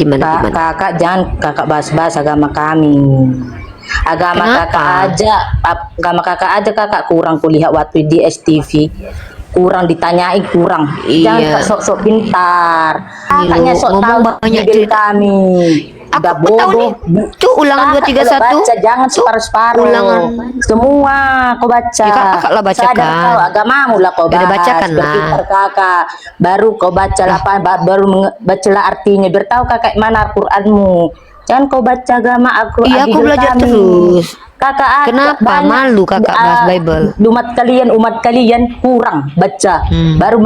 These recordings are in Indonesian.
Gimana? Kakak jangan kakak bahas-bahas agama kami. Kenapa? Agama kakak aja kakak kurang kulihat waktu di STV. Kurang ditanyai kurang. Jangan kak Iya, sok-sok pintar. ini Kakaknya lo sok tahu ngomong banyak bibir cerita. kami. Aku Udah tahu nih. bodoh. Tuh ulangan Kakak kalau 231. baca jangan Tuh ulangan. separuh-separuh. Semua kau baca. Ya kakak lah Sadar kau bacakan. agamamu lah kau Ya udah bahas. bacakan lah. Berpintar kakak. Baru kau baca Lah, lapan, baru baca lah artinya. Biar tahu kakak mana Al-Quranmu. Jangan kau baca agama iya aku Bibir belajar kami. terus. Kakak Kenapa banyak malu kakak bahas Bible? umat kalian kurang baca. Baru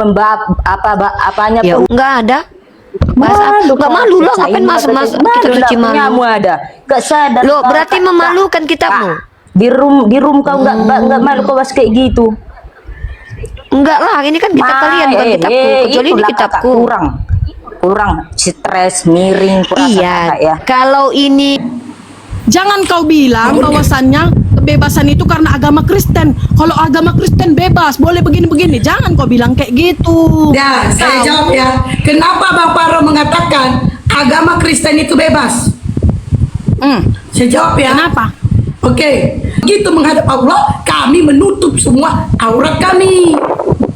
apanya Ya pun nggak ada. Bahas malu nggak kak. malu lah, Baca ngapain ini mas baca kitab malu lah suci punyamu malu? ada. Gak sadar Loh kau berarti kak. memalukan Kak, kitabmu? di room kau nggak malu kau bahas kayak gitu. Enggak lah, ini kan kitab kalian bukan kitabku. Kecuali ini Itulah kakak kitabku. kurang stres miring kurasa kakak ya. Iya, kalau ini Jangan kau bilang bahwasannya kebebasan itu karena agama Kristen. Kalau agama Kristen bebas, boleh begini-begini. Jangan kau bilang kayak gitu. Ya, saya jawab ya. Kenapa Bang Faro mengatakan agama Kristen itu bebas? Saya jawab ya. Kenapa? Oke, begitu menghadap Allah, kami menutup semua aurat kami.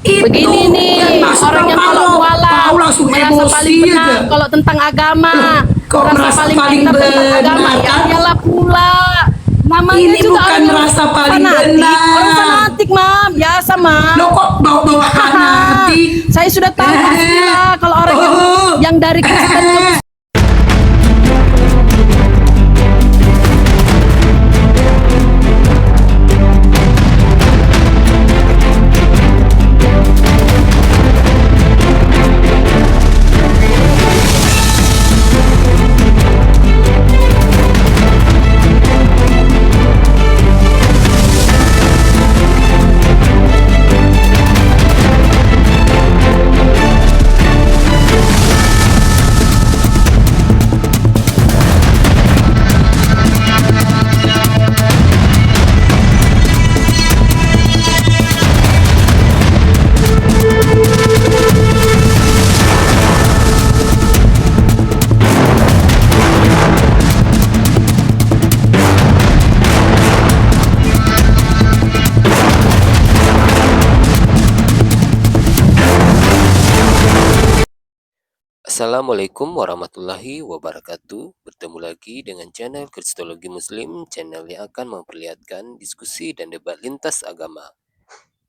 Itu Begini nih, maksud orang yang Bang kalau Faro. mualaf Kau langsung merasa paling emosi benar aja. kalau tentang agama. Kau merasa paling pintar tentang benar, agama, ya kan? iyalah pula. Namanya Ini juga bukan orang yang merasa paling fanatik. benar. Orang fanatik mah, biasa mah. Lo kok bawa-bawa hati? Saya sudah tahu pastilah kalau orang yang dari Kristen ke Assalamualaikum warahmatullahi wabarakatuh. Bertemu lagi dengan channel Kristologi Muslim, channel yang akan memperlihatkan diskusi dan debat lintas agama.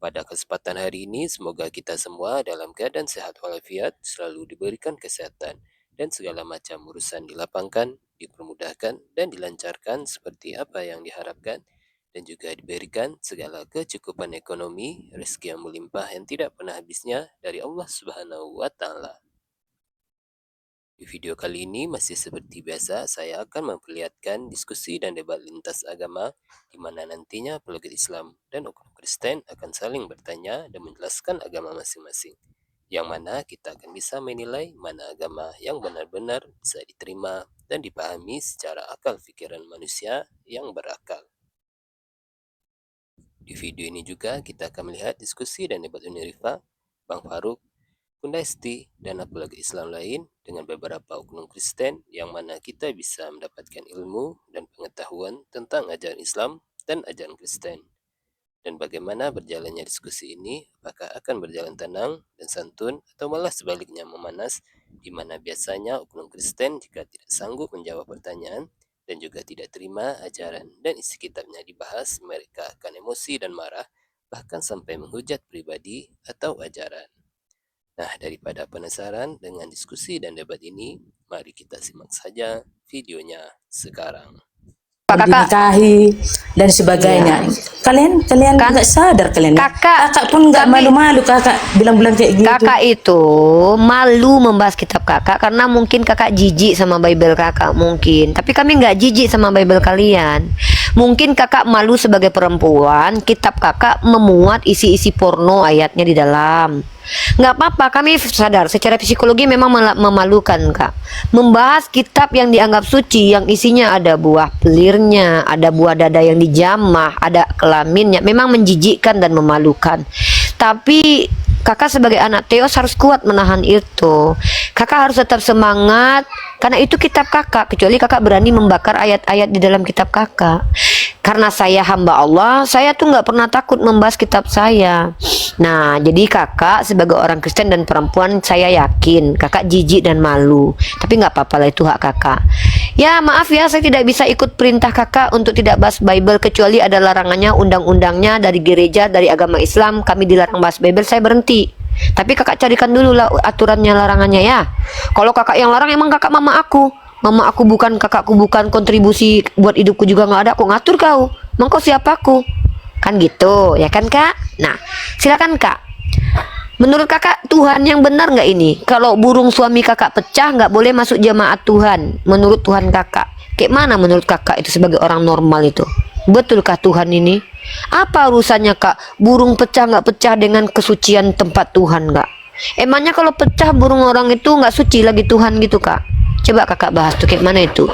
Pada kesempatan hari ini, semoga kita semua dalam keadaan sehat walafiat, selalu diberikan kesehatan, dan segala macam urusan dilapangkan, dipermudahkan, dan dilancarkan seperti apa yang diharapkan, dan juga diberikan segala kecukupan ekonomi, rezeki yang melimpah yang tidak pernah habisnya dari Allah Subhanahu wa Ta'ala. Di video kali ini masih seperti biasa, saya akan memperlihatkan diskusi dan debat lintas agama di mana nantinya apologet Islam dan oknum Kristen akan saling bertanya dan menjelaskan agama masing-masing. Yang mana kita akan bisa menilai mana agama yang benar-benar bisa diterima dan dipahami secara akal pikiran manusia yang berakal. Di video ini juga kita akan melihat diskusi dan debat Unirifa, Bang Faruk, Bunda Esti, dan apalagi Islam lain dengan beberapa oknum Kristen yang mana kita bisa mendapatkan ilmu dan pengetahuan tentang ajaran Islam dan ajaran Kristen. Dan bagaimana berjalannya diskusi ini, apakah akan berjalan tenang dan santun atau malah sebaliknya memanas, di mana biasanya oknum Kristen jika tidak sanggup menjawab pertanyaan dan juga tidak terima ajaran dan isi kitabnya dibahas, mereka akan emosi dan marah, bahkan sampai menghujat pribadi atau ajaran. Nah, daripada penasaran dengan diskusi dan debat ini, mari kita simak saja videonya sekarang. Kakak, Dinikahi dan sebagainya. Kalian Kan- nggak sadar kalian ya? Kakak, pun nggak kami- malu-malu kakak bilang-bilang kayak gitu. kakak itu malu membahas kitab kakak karena mungkin kakak jijik sama Bible kakak mungkin. Tapi kami nggak jijik sama Bible kalian. Mungkin kakak malu sebagai perempuan, kitab kakak memuat isi-isi porno ayatnya di dalam. Nggak apa-apa, kami sadar secara psikologi memang memalukan kak. Membahas kitab yang dianggap suci, yang isinya ada buah pelirnya, ada buah dada yang dijamah, ada kelaminnya, memang menjijikkan dan memalukan. Tapi kakak sebagai anak Theos harus kuat menahan itu. Kakak harus tetap semangat karena itu kitab kakak, kecuali kakak berani membakar ayat-ayat di dalam kitab kakak. Karena saya hamba Allah, saya tuh nggak pernah takut membahas kitab saya. Nah, jadi kakak sebagai orang Kristen dan perempuan, saya yakin kakak jijik dan malu. Tapi nggak apa-apa lah, itu hak kakak. Ya maaf ya, saya tidak bisa ikut perintah kakak untuk tidak bahas Bible, kecuali ada larangannya, undang-undangnya dari gereja, dari agama Islam, kami dilarang bahas Bible, saya berhenti. Tapi kakak carikan dulu lah aturannya, larangannya ya. Kalau kakak yang larang, emang kakak mama aku. Mama aku bukan, kakakku bukan, kontribusi buat hidupku juga nggak ada. Aku ngatur kau, emang kau siapa aku? Kan gitu, ya kan kak? Nah, silakan kak. Menurut kakak Tuhan yang benar nggak ini? Kalau burung suami kakak pecah nggak boleh masuk jemaat Tuhan. Menurut Tuhan kakak, kayak mana menurut kakak itu sebagai orang normal itu? Betulkah Tuhan ini? Apa urusannya kak? Burung pecah nggak pecah dengan kesucian tempat Tuhan nggak? Emangnya kalau pecah burung orang itu nggak suci lagi Tuhan gitu kak? Coba kakak bahas tuh kayak mana itu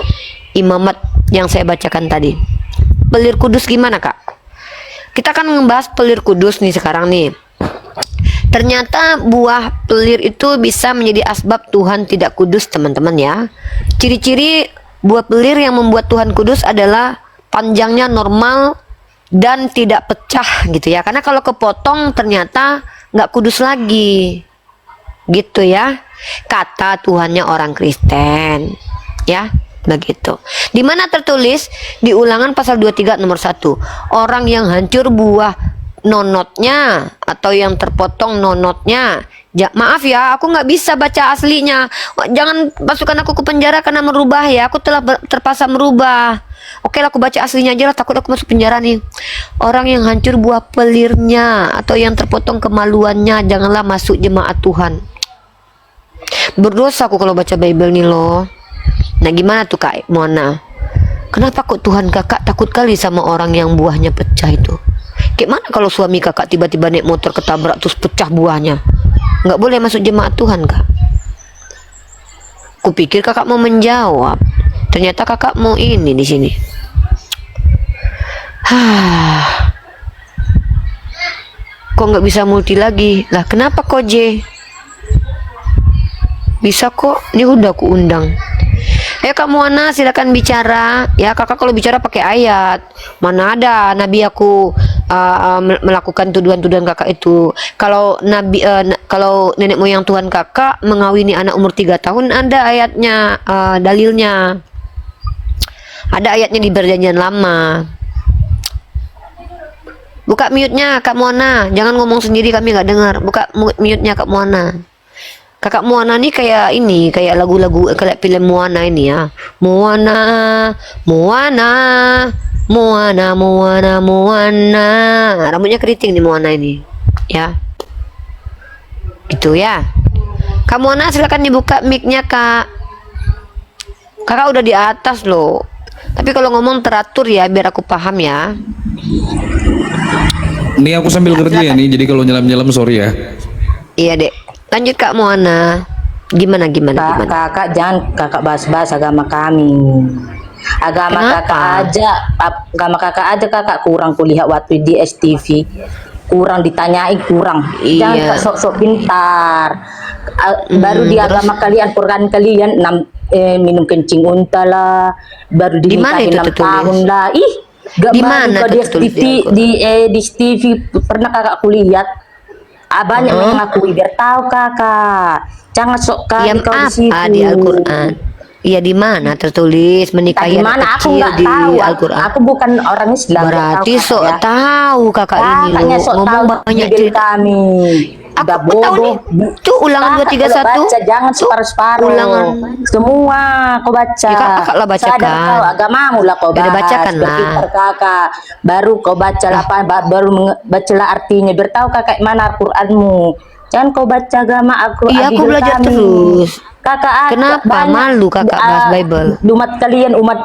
imamat yang saya bacakan tadi. Pelir kudus gimana kak? Kita kan ngebahas pelir kudus nih sekarang nih. Ternyata buah pelir itu bisa menjadi asbab Tuhan tidak kudus teman-teman ya. Ciri-ciri buah pelir yang membuat Tuhan kudus adalah panjangnya normal dan tidak pecah gitu ya. Karena kalau kepotong ternyata nggak kudus lagi gitu ya, kata Tuhannya orang Kristen ya, begitu. Di mana tertulis di Ulangan pasal 23 nomor 1, orang yang hancur buah nonotnya atau yang terpotong nonotnya. Maaf ya, aku nggak bisa baca aslinya. Jangan masukkan aku ke penjara karena merubah ya. Aku telah terpaksa merubah. Oke lah, aku baca aslinya aja lah, takut aku masuk penjara nih. Orang yang hancur buah pelirnya atau yang terpotong kemaluannya, janganlah masuk jemaat Tuhan. Berdosa aku kalau baca Bible nih loh. Nah gimana tuh kak Mona? Kenapa kok Tuhan kakak takut kali sama orang yang buahnya pecah itu? Kayak mana kalau suami kakak tiba-tiba naik motor ketabrak terus pecah buahnya? Nggak boleh masuk jemaat Tuhan kak? Kupikir kakak mau menjawab, ternyata kakak mau ini di sini. Kok nggak bisa multi lagi? Lah kenapa kok J? Bisa kok, ini udah aku undang. Kak Muana silakan bicara. Ya kakak kalau bicara pakai ayat. Mana ada Nabi aku melakukan tuduhan-tuduhan kakak itu. Kalau kalau nenek moyang Tuhan kakak mengawini anak umur 3 tahun, ada ayatnya, dalilnya. Ada ayatnya di Perjanjian Lama. Buka mute-nya Kak Muana, jangan ngomong sendiri kami nggak dengar. Buka mute-nya Kak Muana. Kakak Moana nih kayak ini, kayak lagu-lagu, kayak film Moana ini ya. Moana, Moana, Moana, Moana, Moana. Rambutnya keriting nih Moana ini, ya. Gitu ya. Kak Moana silakan dibuka mic-nya kak. Kakak udah di atas loh. Tapi kalau ngomong teratur ya, biar aku paham ya. Ini aku sambil kerja ya nih, jadi kalau nyelam-nyelam sorry ya. Iya dek. Lanjut Kak Moana. Gimana? Kakak jangan kakak bahas-bahas agama kami. Agama kakak aja kakak kurang kulihat waktu di STV. Kurang ditanyai, kurang. Jangan Iya. sok-sok pintar. Baru di agama kalian, Quran kalian minum kencing unta lah. Baru Di mana dinikahin itu 6 tertulis? tahun lah. Ih, gak Di baru mana kau di tertulis STV, di STV pernah kakak kulihat. Banyak mengakui, biar tahu kakak. Jangan sok kali Yang kau di apa situ. di Al-Quran? Iya di mana tertulis menikahi Di anak mana aku kecil nggak di tahu. Al-Quran? Aku bukan orang Islam. nggak Berarti tahu, sok kakak, ya. tahu kakak ini Kakaknya loh. sok tahu Ngomong banyak Bible cerita. kami. Aku Udah tahu nih. bodoh. Tuh Ulangan Kakak 231. kalau baca jangan Tuh, separuh-separuh. Ulangan. Semua kau baca. Ya, kakak lah bacakan. Sadar kau agamamu lah kau Udah bahas. bacakan lah. Berpintar kakak. Baru kau baca baru bacalah artinya. Biar tahu kakak mana Al-Quranmu. Jangan kau baca agama Al-Quran. Iya aku Bible belajar kami. terus. Kakak Kenapa banyak, malu kakak bahas Bible? umat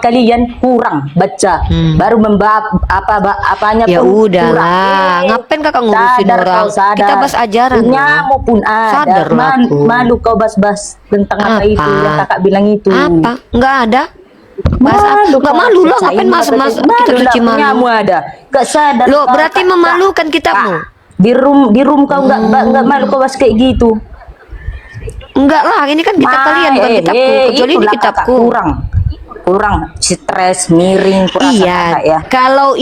kalian kurang baca. Baru apanya Ya pun udahlah, kurang. ngapain kakak ngurusin Sadar orang? kau, sadar. Kita bahas ajaran loh. Punyamu pun ada. Sadar lah aku. Malu kau bahas tentang apa itu yang kakak bilang itu. Apa? Nggak ada. Bahas nggak kau malu loh, baca. ngapain Ini mas malu kita cuci lah, punyamu malu? ada. Gak sadar. Loh kau, berarti Kak. memalukan kitabmu. Di room kau nggak malu kau bahas kayak gitu. Enggak lah, ini kan kitab kalian bukan kitabku. Kecuali ini itulah kitabku. kakak kurang stres, miring, kurang Iya, kakak ya. kalau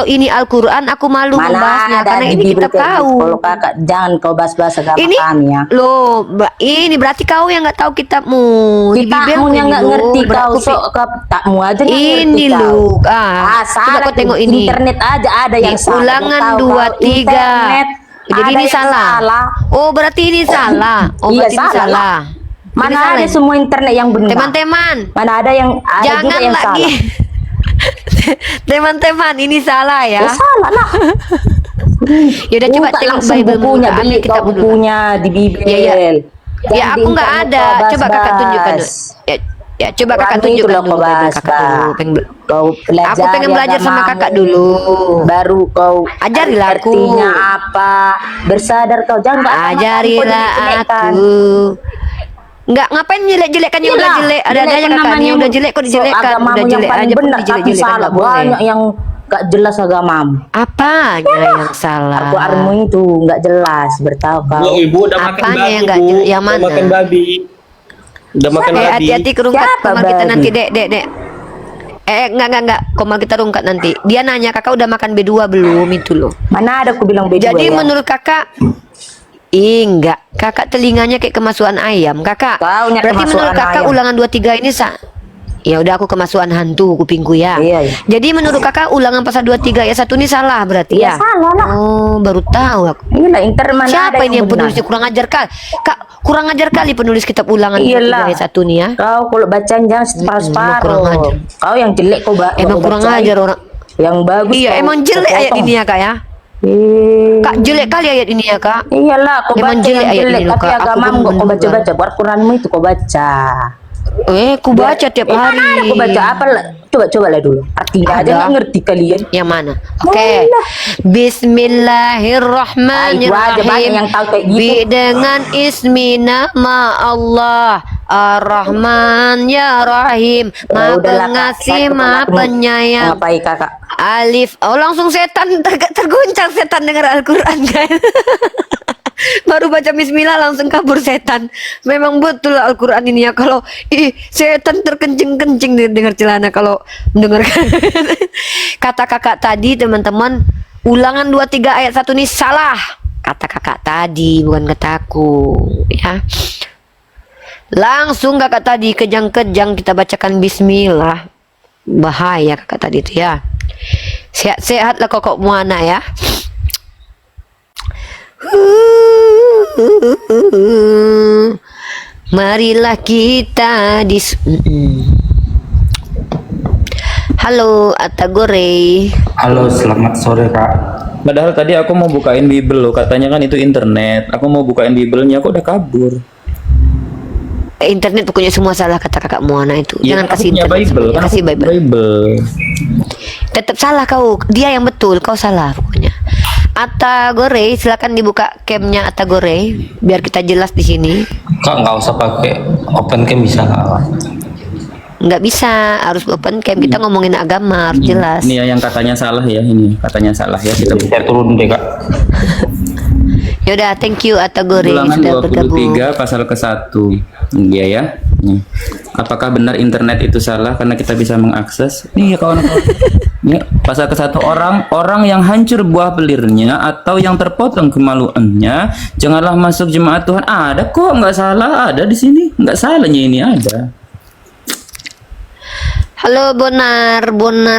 ini Al-Quran aku malu Mana membahasnya ada karena di ini Bible kitab kayak gitu. kau. Kalau kakak jangan kau bahas-bahas agama Ini kami ya. loh, ini berarti kau yang nggak tahu kitabmu. Di Kita Bible yang nggak ngerti kau Aku sok takmu aja nggak ini ngerti kau. loh, Ah, coba salah kau tengok ini. internet aja ada yang Di salah. ulangan Kau tahu 23. internet Jadi ada ini yang salah. Oh, berarti ini salah. Oh, Iya, berarti ini salah lah. salah. Ini Mana salah ada ini. semua internet yang benar. Teman-teman, Mana ada yang ada juga jangan yang lagi. salah. Teman-teman, ini salah ya. Ya salah lah. Yaudah coba Buka tengok langsung Bible bukunya, ambil beli kitab kau dulu. bukunya di Bible. Ya, ya. Jangan Ya di aku nggak internet ada. kau Coba kakak tunjukkan. bahas-bahas. Ya coba kakak Kurang tunjukkan itulah dulu kau Bible kakak bahas-bahas. dulu. Kau pelajari Aku pengen belajar sama agamamu, kakak dulu. Baru kau Ajarilah aku. artinya apa, bersadar kau jangan nggak agama Ajarilah kau jelek-jelekkan. aku. Nggak ngapain jelek-jelekkan yang udah Iyalah, jelek. Ada jelekkan aja kakak namanya yang udah jelek kok dijelekkan. agamamu Udah yang jelek paling aja pun benar tapi dijelek-jelekkan. salah. Nggak boleh. Banyak yang gak jelas agamamu. Apanya yang salah? Al-Quranmu itu nggak jelas, bertahu kau. Bu, ibu udah makan Apanya babi, yang nggak Bu. jelas? Yang Udah mana? makan babi. Udah makan babi. Hati-hati kerungkat Siapa komal kita babi? nanti, Dek. Enggak. Komal kita rungkat nanti. Dia nanya, kakak udah makan B2 belum? Itu loh. Mana ada aku bilang beda Jadi ya? menurut kakak, enggak. Kakak telinganya kayak kemasukan ayam. Kakak, Kau nya berarti kemasukan menurut kakak ayam. ulangan 23 ini ya udah aku kemasukan hantu kupingku ya. Iya, iya. Jadi menurut kakak ulangan pasal 23 ya 1 ini salah berarti Iya, ya? salah lah. Oh, baru tahu aku. Iyalah, internet mana Siapa ada ini yang benar? penulisnya kurang ajar kali? Kak, kurang ajar kali penulis kitab ulangan 23 Iyalah. ayat 1 nih ya. Kau kalau bacaan jangan separuh-separuh. kurang ajar. Kau yang jelek kau Emang kurang bacain. ajar orang. Yang bagus. Iya, kau emang jelek ayat potong. ini ya, Kak ya. Kak, jelek kali ayat ini ya, Kak. Iyalah, kau Emang baca jelek yang ayat jelek, ini loh, tapi Kak. Aku agamamu pun kau menduga. baca-baca. Al-Quranmu itu kau baca. Ku baca tiap hari. Mana aku baca apa lah? Coba lah dulu. Artinya aja Ada. nggak ngerti kalian. Yang mana? Oke. Bismillahirrahmanirrahim. Ah, itu aja banyak yang tahu kayak gitu. Dengan ismi nama Allah Ar-Rahman ya Rahim. Maha Udahlah, Kak. pengasih, Saya maha ketemu. penyayang. Ngapain kakak? Alif. Oh, langsung setan terguncang setan dengar Al-Quran kan. Baru baca bismillah langsung kabur setan. Memang betul Al-Quran ini ya. Kalau setan terkencing-kencing dengar celana kalau mendengarkan. Kata kakak tadi teman-teman, ulangan 23 ayat 1 ini salah. Kata kakak tadi, bukan kataku ya. Langsung kakak tadi kejang-kejang kita bacakan bismillah. Bahaya kakak tadi itu ya. Sehat-sehatlah kokok muana ya. Marilah kita Halo Atagore. Halo, selamat sore Kak. Padahal tadi aku mau bukain Bible loh, katanya kan itu internet. Aku mau bukain Bible-nya, aku udah kabur. Internet pokoknya semua salah kata kakak Muana itu. Ya, Jangan kan aku kasih punya internet Bible, semuanya. kan Kasih aku punya Bible. Bible. Tetap salah kau. Dia yang betul, kau salah pokoknya. Atagore, silakan dibuka camnya Atagore biar kita jelas di sini. Kak, nggak usah pakai open cam bisa nggak? Nggak bisa, harus open cam. Kita ngomongin agama harus jelas. Ini ya yang katanya salah ya, ini katanya salah ya, kita buka. Saya turun deh Kak. Yaudah, thank you Atagore Ulangan sudah bergabung. 23 pasal ke-1. Iya ya. Nih. Apakah benar internet itu salah karena kita bisa mengakses? Nih ya kawan-kawan. Ini pasal ke-1, orang yang hancur buah pelirnya atau yang terpotong kemaluannya, janganlah masuk jemaat Tuhan. Ada kok, nggak salah, ada di sini. Nggak salahnya ini ada. Halo Bonar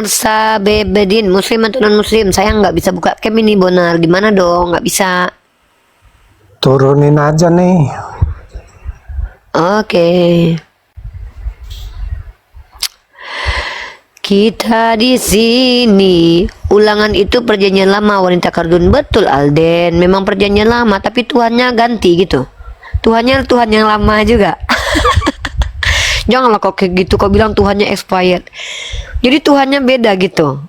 Sabebedin, muslim atau non muslim? Saya nggak bisa buka cam ini Bonar, gimana dong? Nggak bisa. Turunin aja nih. Oke. Kita di sini. Ulangan itu perjanjian lama wanita kardun, betul Alden. Memang perjanjian lama, tapi Tuhannya ganti gitu. Tuhannya Tuhan yang lama juga. Janganlah kok kayak gitu, kau bilang Tuhannya expired. Jadi Tuhannya beda gitu.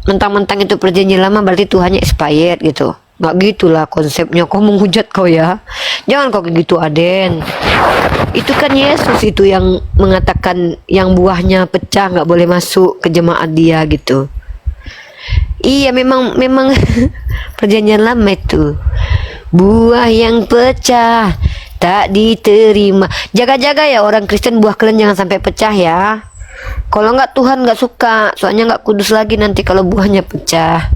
Mentang-mentang itu perjanjian lama berarti Tuhannya expired gitu. Nggak gitulah konsepnya. Kau menghujat kau ya. Jangan kau kayak gitu Aden. Itu kan Yesus itu yang mengatakan yang buahnya pecah nggak boleh masuk ke jemaat dia gitu. Iya memang perjanjian lama itu. Buah yang pecah tak diterima. Jaga-jaga ya orang Kristen, buah kalian jangan sampai pecah ya. Kalau nggak Tuhan nggak suka, soalnya nggak kudus lagi nanti kalau buahnya pecah.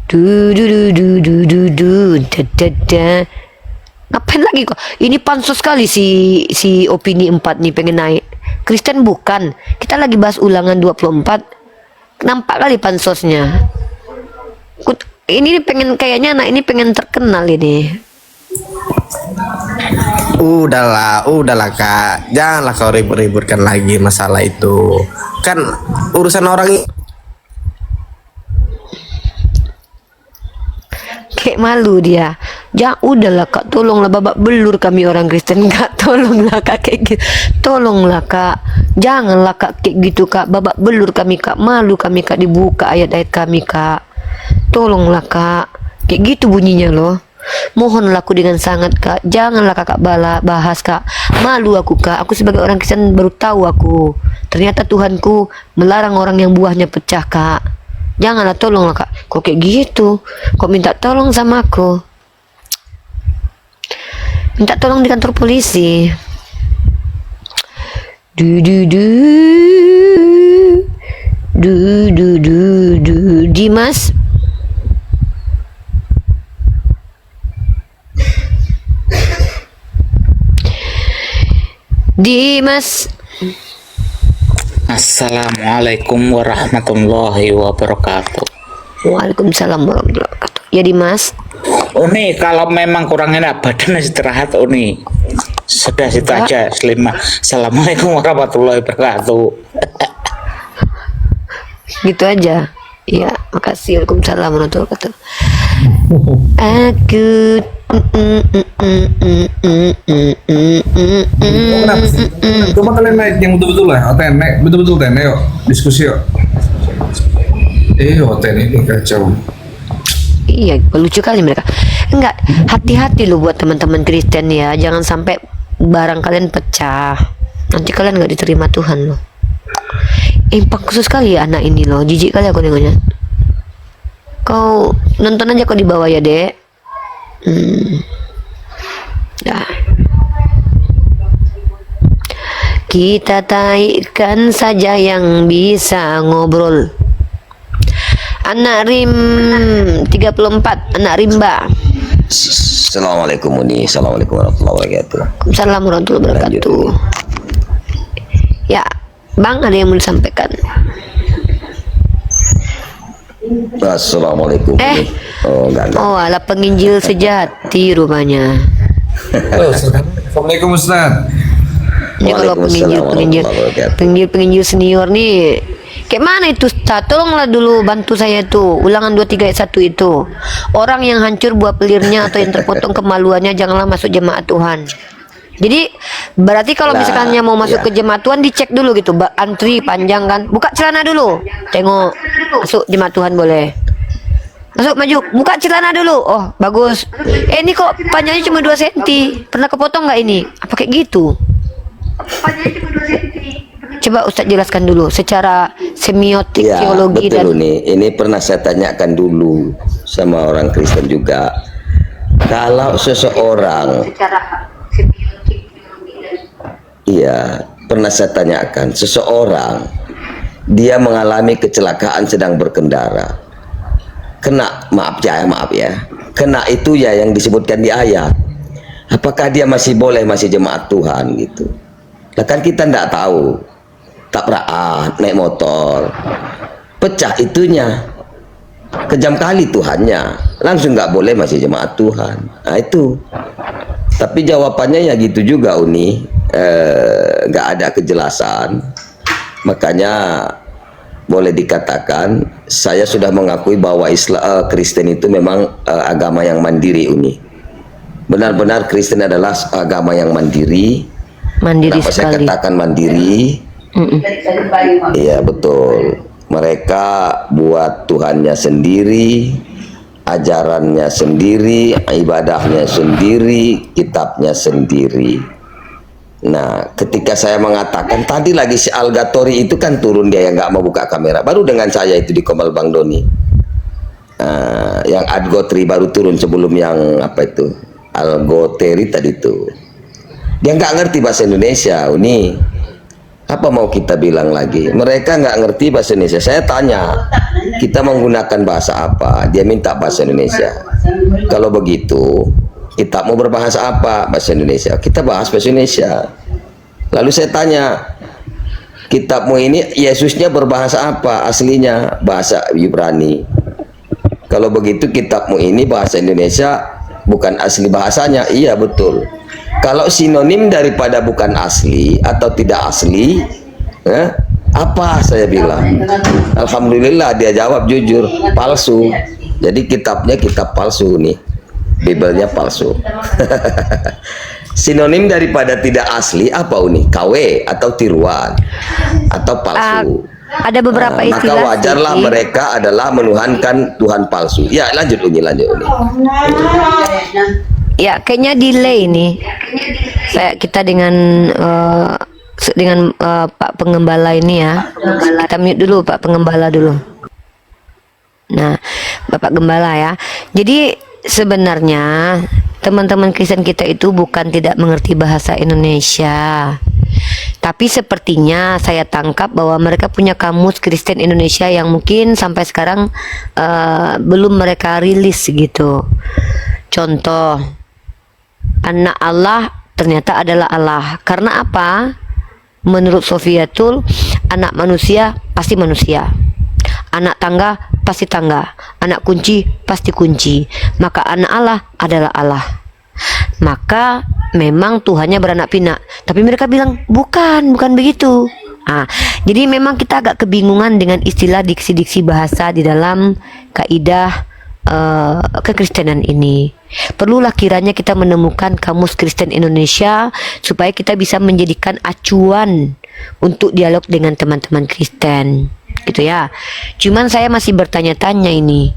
Du du du du du du du da da da. Ngapain lagi kok? Ini pansos sekali si opini 4 nih pengen naik. Kristen bukan. Kita lagi bahas ulangan 24. Nampak kali pansosnya. Ini pengen kayaknya anak ini pengen terkenal ini. Udahlah Kak, janganlah kau ribut-ributkan lagi masalah itu. Kan urusan orang Kayak malu dia. Ya udahlah Kak, tolonglah babak belur kami orang Kristen Kak. Tolonglah Kak kayak gitu. Tolonglah Kak. Janganlah Kak kayak gitu Kak. Babak belur kami Kak. Malu kami Kak dibuka ayat-ayat kami Kak. Tolonglah Kak. Kayak gitu bunyinya loh. Mohonlah aku dengan sangat Kak. Janganlah Kakak bahas Kak. Malu aku Kak. Aku sebagai orang Kristen baru tahu aku. Ternyata Tuhanku melarang orang yang buahnya pecah Kak. Janganlah, tolonglah Kak. Kok kayak gitu? Kok minta tolong sama aku? Minta tolong di kantor polisi. Du du du. Du du du du. Dimas. Dimas. Assalamualaikum warahmatullahi wabarakatuh. Waalaikumsalam warahmatullahi wabarakatuh. Ya Dimas. Uni kalau memang kurang enak badan istirahat Uni. Sudah situ aja Slimah. Assalamualaikum warahmatullahi wabarakatuh. Gitu aja. Ya, makasih. Waalaikumsalam warahmatullahi wabarakatuh. Aku Coba kalian naik yang betul-betul lah. Oten, naik betul-betul Ten. Ayo, diskusi yuk. Oten ini kacau. Iya, lucu kali mereka. Enggak, hati-hati loh buat teman-teman Kristen ya. Jangan sampai barang kalian pecah. Nanti kalian nggak diterima Tuhan loh. Impang khusus kali ya anak ini loh. Jijik kali aku nengoknya. Kau nonton aja kau di bawah ya, Dek. Ya. Kita taikkan saja yang bisa ngobrol. Anak Rim 34, anak Rimba. Assalamualaikum Uni. Assalamualaikum warahmatullahi wabarakatuh. Assalamualaikum warahmatullahi wabarakatuh. Ya, Bang, ada yang mau disampaikan? Assalamualaikum. Enggak. Oh, ala penginjil sejati rupanya. Assalamualaikum Ustaz. Ini kalau penginjil senior nih, kayak mana itu Ustaz? Tolonglah dulu bantu saya tuh. Ulangan 23 ayat 1 itu. Orang yang hancur buah pelirnya atau yang terpotong kemaluannya janganlah masuk jemaat Tuhan. Jadi berarti kalau misalnya mau masuk ke jemaat Tuhan dicek dulu gitu, antri panjang kan, buka celana dulu, tengok masuk jemaat Tuhan boleh, masuk maju, buka celana dulu, oh bagus, ini kok panjangnya cuma 2 cm, pernah kepotong nggak ini, apa kayak gitu? Coba Ustadz jelaskan dulu secara semiotik, teologi betul ini pernah saya tanyakan dulu sama orang Kristen juga, kalau seseorang pernah saya tanyakan, seseorang dia mengalami kecelakaan sedang berkendara, kena, maaf ya, kena itu ya yang disebutkan di ayat, apakah dia masih boleh masih jemaat Tuhan gitu? Nah, kan kita tidak tahu, tabrakan, naik motor, pecah itunya, kejam kali Tuhannya, langsung nggak boleh masih jemaat Tuhan. Nah itu, tapi jawabannya ya gitu juga Uni. Nggak ada kejelasan, makanya boleh dikatakan saya sudah mengakui bahwa Kristen itu memang agama yang mandiri Uni. Benar-benar Kristen adalah agama yang mandiri. Kenapa saya katakan mandiri? Iya betul, mereka buat Tuhannya sendiri, ajarannya sendiri, ibadahnya sendiri, kitabnya sendiri. Nah, ketika saya mengatakan tadi lagi si Algatori itu kan turun, dia yang nggak mau buka kamera, baru dengan saya itu di Komal Bang Doni, yang Adgotri baru turun sebelum yang apa itu Algoteri tadi itu. Dia nggak ngerti bahasa Indonesia, Uni. Apa mau kita bilang lagi? Mereka nggak ngerti bahasa Indonesia. Saya tanya, kita menggunakan bahasa apa? Dia minta bahasa Indonesia. Kalau begitu, kita mau berbahasa apa? Bahasa Indonesia. Kita bahas bahasa Indonesia. Lalu saya tanya, kitabmu ini Yesusnya berbahasa apa? Aslinya bahasa Ibrani. Kalau begitu kitabmu ini bahasa Indonesia bukan asli bahasanya. Iya betul. Kalau sinonim daripada bukan asli atau tidak asli, apa saya bilang? Alhamdulillah dia jawab jujur, palsu. Jadi kitabnya kitab palsu nih, Bibelnya palsu. Sinonim daripada tidak asli apa Uni? KW atau tiruan atau palsu. Ada beberapa Maka istilah. wajarlah sih. mereka adalah menuhankan Tuhan palsu. Ya lanjut Uni, lanjut Uni. Ya, kayaknya delay ini. Kita dengan Pak Pengembala ini ya. Kita mute dulu Pak Pengembala dulu. Nah, Bapak Gembala ya. Jadi sebenarnya teman-teman Kristen kita itu bukan tidak mengerti bahasa Indonesia. Tapi sepertinya saya tangkap bahwa mereka punya kamus Kristen Indonesia yang mungkin sampai sekarang belum mereka rilis gitu. Contoh, anak Allah ternyata adalah Allah. Karena apa? Menurut Sofiatul, anak manusia pasti manusia. Anak tangga pasti tangga. Anak kunci pasti kunci. Maka anak Allah adalah Allah. Maka memang Tuhannya beranak pinak. Tapi mereka bilang bukan begitu. Jadi memang kita agak kebingungan dengan istilah diksi-diksi bahasa di dalam kaidah kekristenan ini. Perlulah kiranya kita menemukan kamus Kristen Indonesia supaya kita bisa menjadikan acuan untuk dialog dengan teman-teman Kristen, gitu ya. Cuman saya masih bertanya-tanya ini,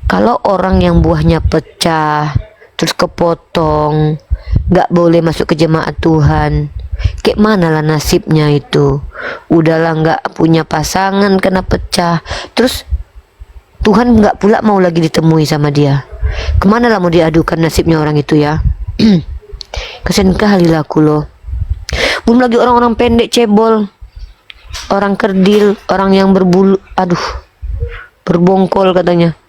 kalau orang yang buahnya pecah terus kepotong, nggak boleh masuk ke jemaat Tuhan, kayak mana lah nasibnya itu? Udahlah nggak punya pasangan kena pecah, terus Tuhan nggak pula mau lagi ditemui sama dia. Kemana lah mau diadukan nasibnya orang itu ya? Kasian kali lah aku loh. Belum lagi orang-orang pendek cebol, orang kerdil, orang yang berbulu, berbongkol katanya.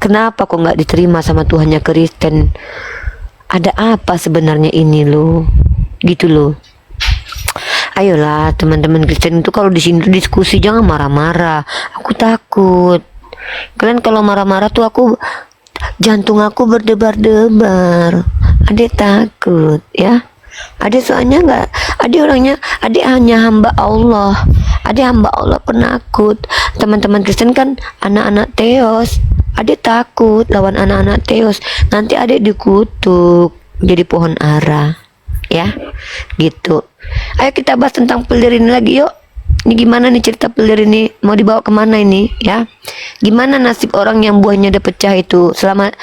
Kenapa kok nggak diterima sama Tuhannya Kristen? Ada apa sebenarnya ini loh? Gitu loh. Ayolah teman-teman Kristen itu kalau di sini tuh diskusi jangan marah-marah. Aku takut. Kalian kalau marah-marah tuh jantung aku berdebar-debar. Adek takut ya. Adek soalnya adek hanya hamba Allah. Adek hamba Allah penakut. Teman-teman Kristen kan anak-anak teos. Adek takut lawan anak-anak teos. Nanti adek dikutuk jadi pohon ara. Ya, gitu. Ayo kita bahas tentang pelir ini lagi yuk. Ini gimana nih cerita pelir ini? Mau dibawa kemana ini? Ya, gimana nasib orang yang buahnya udah pecah itu selama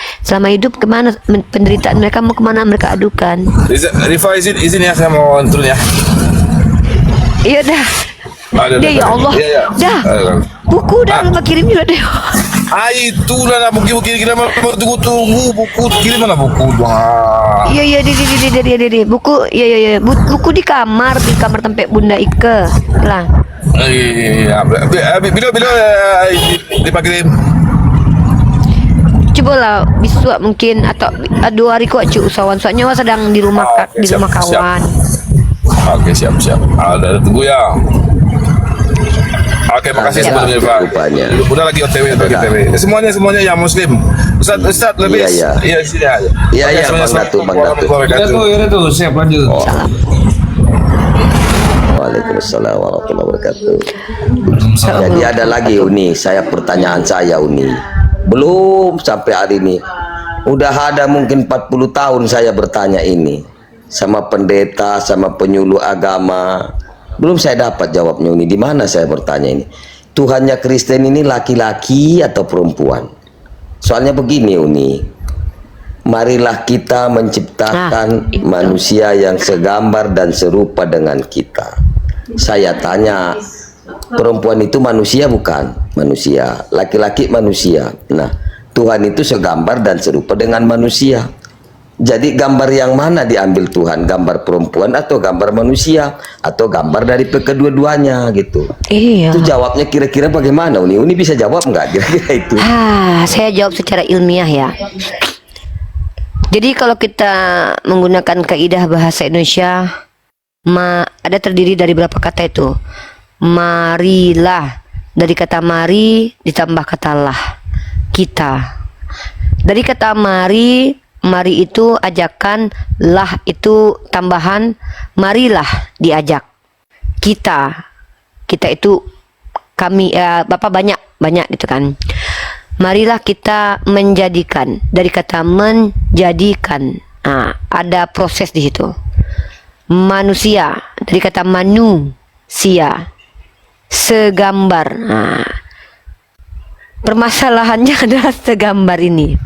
hidup? Kemana penderitaan mereka? Mau kemana mereka adukan? Rifa izin ya, saya mau turun ya. Iya dah. Dia ya Allah. Dah. Buku dah lu kirim juga deh. Itulah lah buku kita mau tunggu buku kirim mana buku Iya dia buku iya buku di kamar tempat Bunda Ike lah. Iya bila dipakirin. Coba lah bisa mungkin atau 2 hari kok usahawan soalnya sedang di rumah kawan. Oke siap. Ada tunggu ya. Oke, makasih sebelumnya Pak. Udah lagi OTW. Semuanya yang Muslim. Ustaz lebih. Iya, sini aja. Iya, Bang Datu. Ya tuh, siap lanjut. Waalaikumsalam warahmatullahi wabarakatuh. Jadi ada lagi Uni, pertanyaan saya Uni. Belum sampai hari ini. Udah ada mungkin 40 tahun saya bertanya ini sama pendeta, sama penyuluh agama. Belum saya dapat jawabnya Uni. Di mana saya bertanya ini? Tuhannya Kristen ini laki-laki atau perempuan? Soalnya begini Uni. Marilah kita menciptakan manusia yang segambar dan serupa dengan kita. Saya tanya, perempuan itu manusia bukan? Manusia. Laki-laki manusia. Nah, Tuhan itu segambar dan serupa dengan manusia. Jadi gambar yang mana diambil Tuhan? Gambar perempuan atau gambar manusia? Atau gambar dari kedua-duanya gitu? Iya. Itu jawabnya kira-kira bagaimana Uni? Uni bisa jawab nggak kira-kira itu? Saya jawab secara ilmiah ya. Jadi kalau kita menggunakan kaidah bahasa Indonesia, ada terdiri dari berapa kata itu? Marilah, dari kata mari ditambah kata lah, kita. Dari kata mari itu ajakan, lah itu tambahan, marilah diajak. Kita itu kami, Bapak banyak gitu kan. Marilah kita menjadikan, dari kata menjadikan. Nah, ada proses di situ. Manusia, dari kata manusia. Segambar. Nah, permasalahannya adalah segambar ini.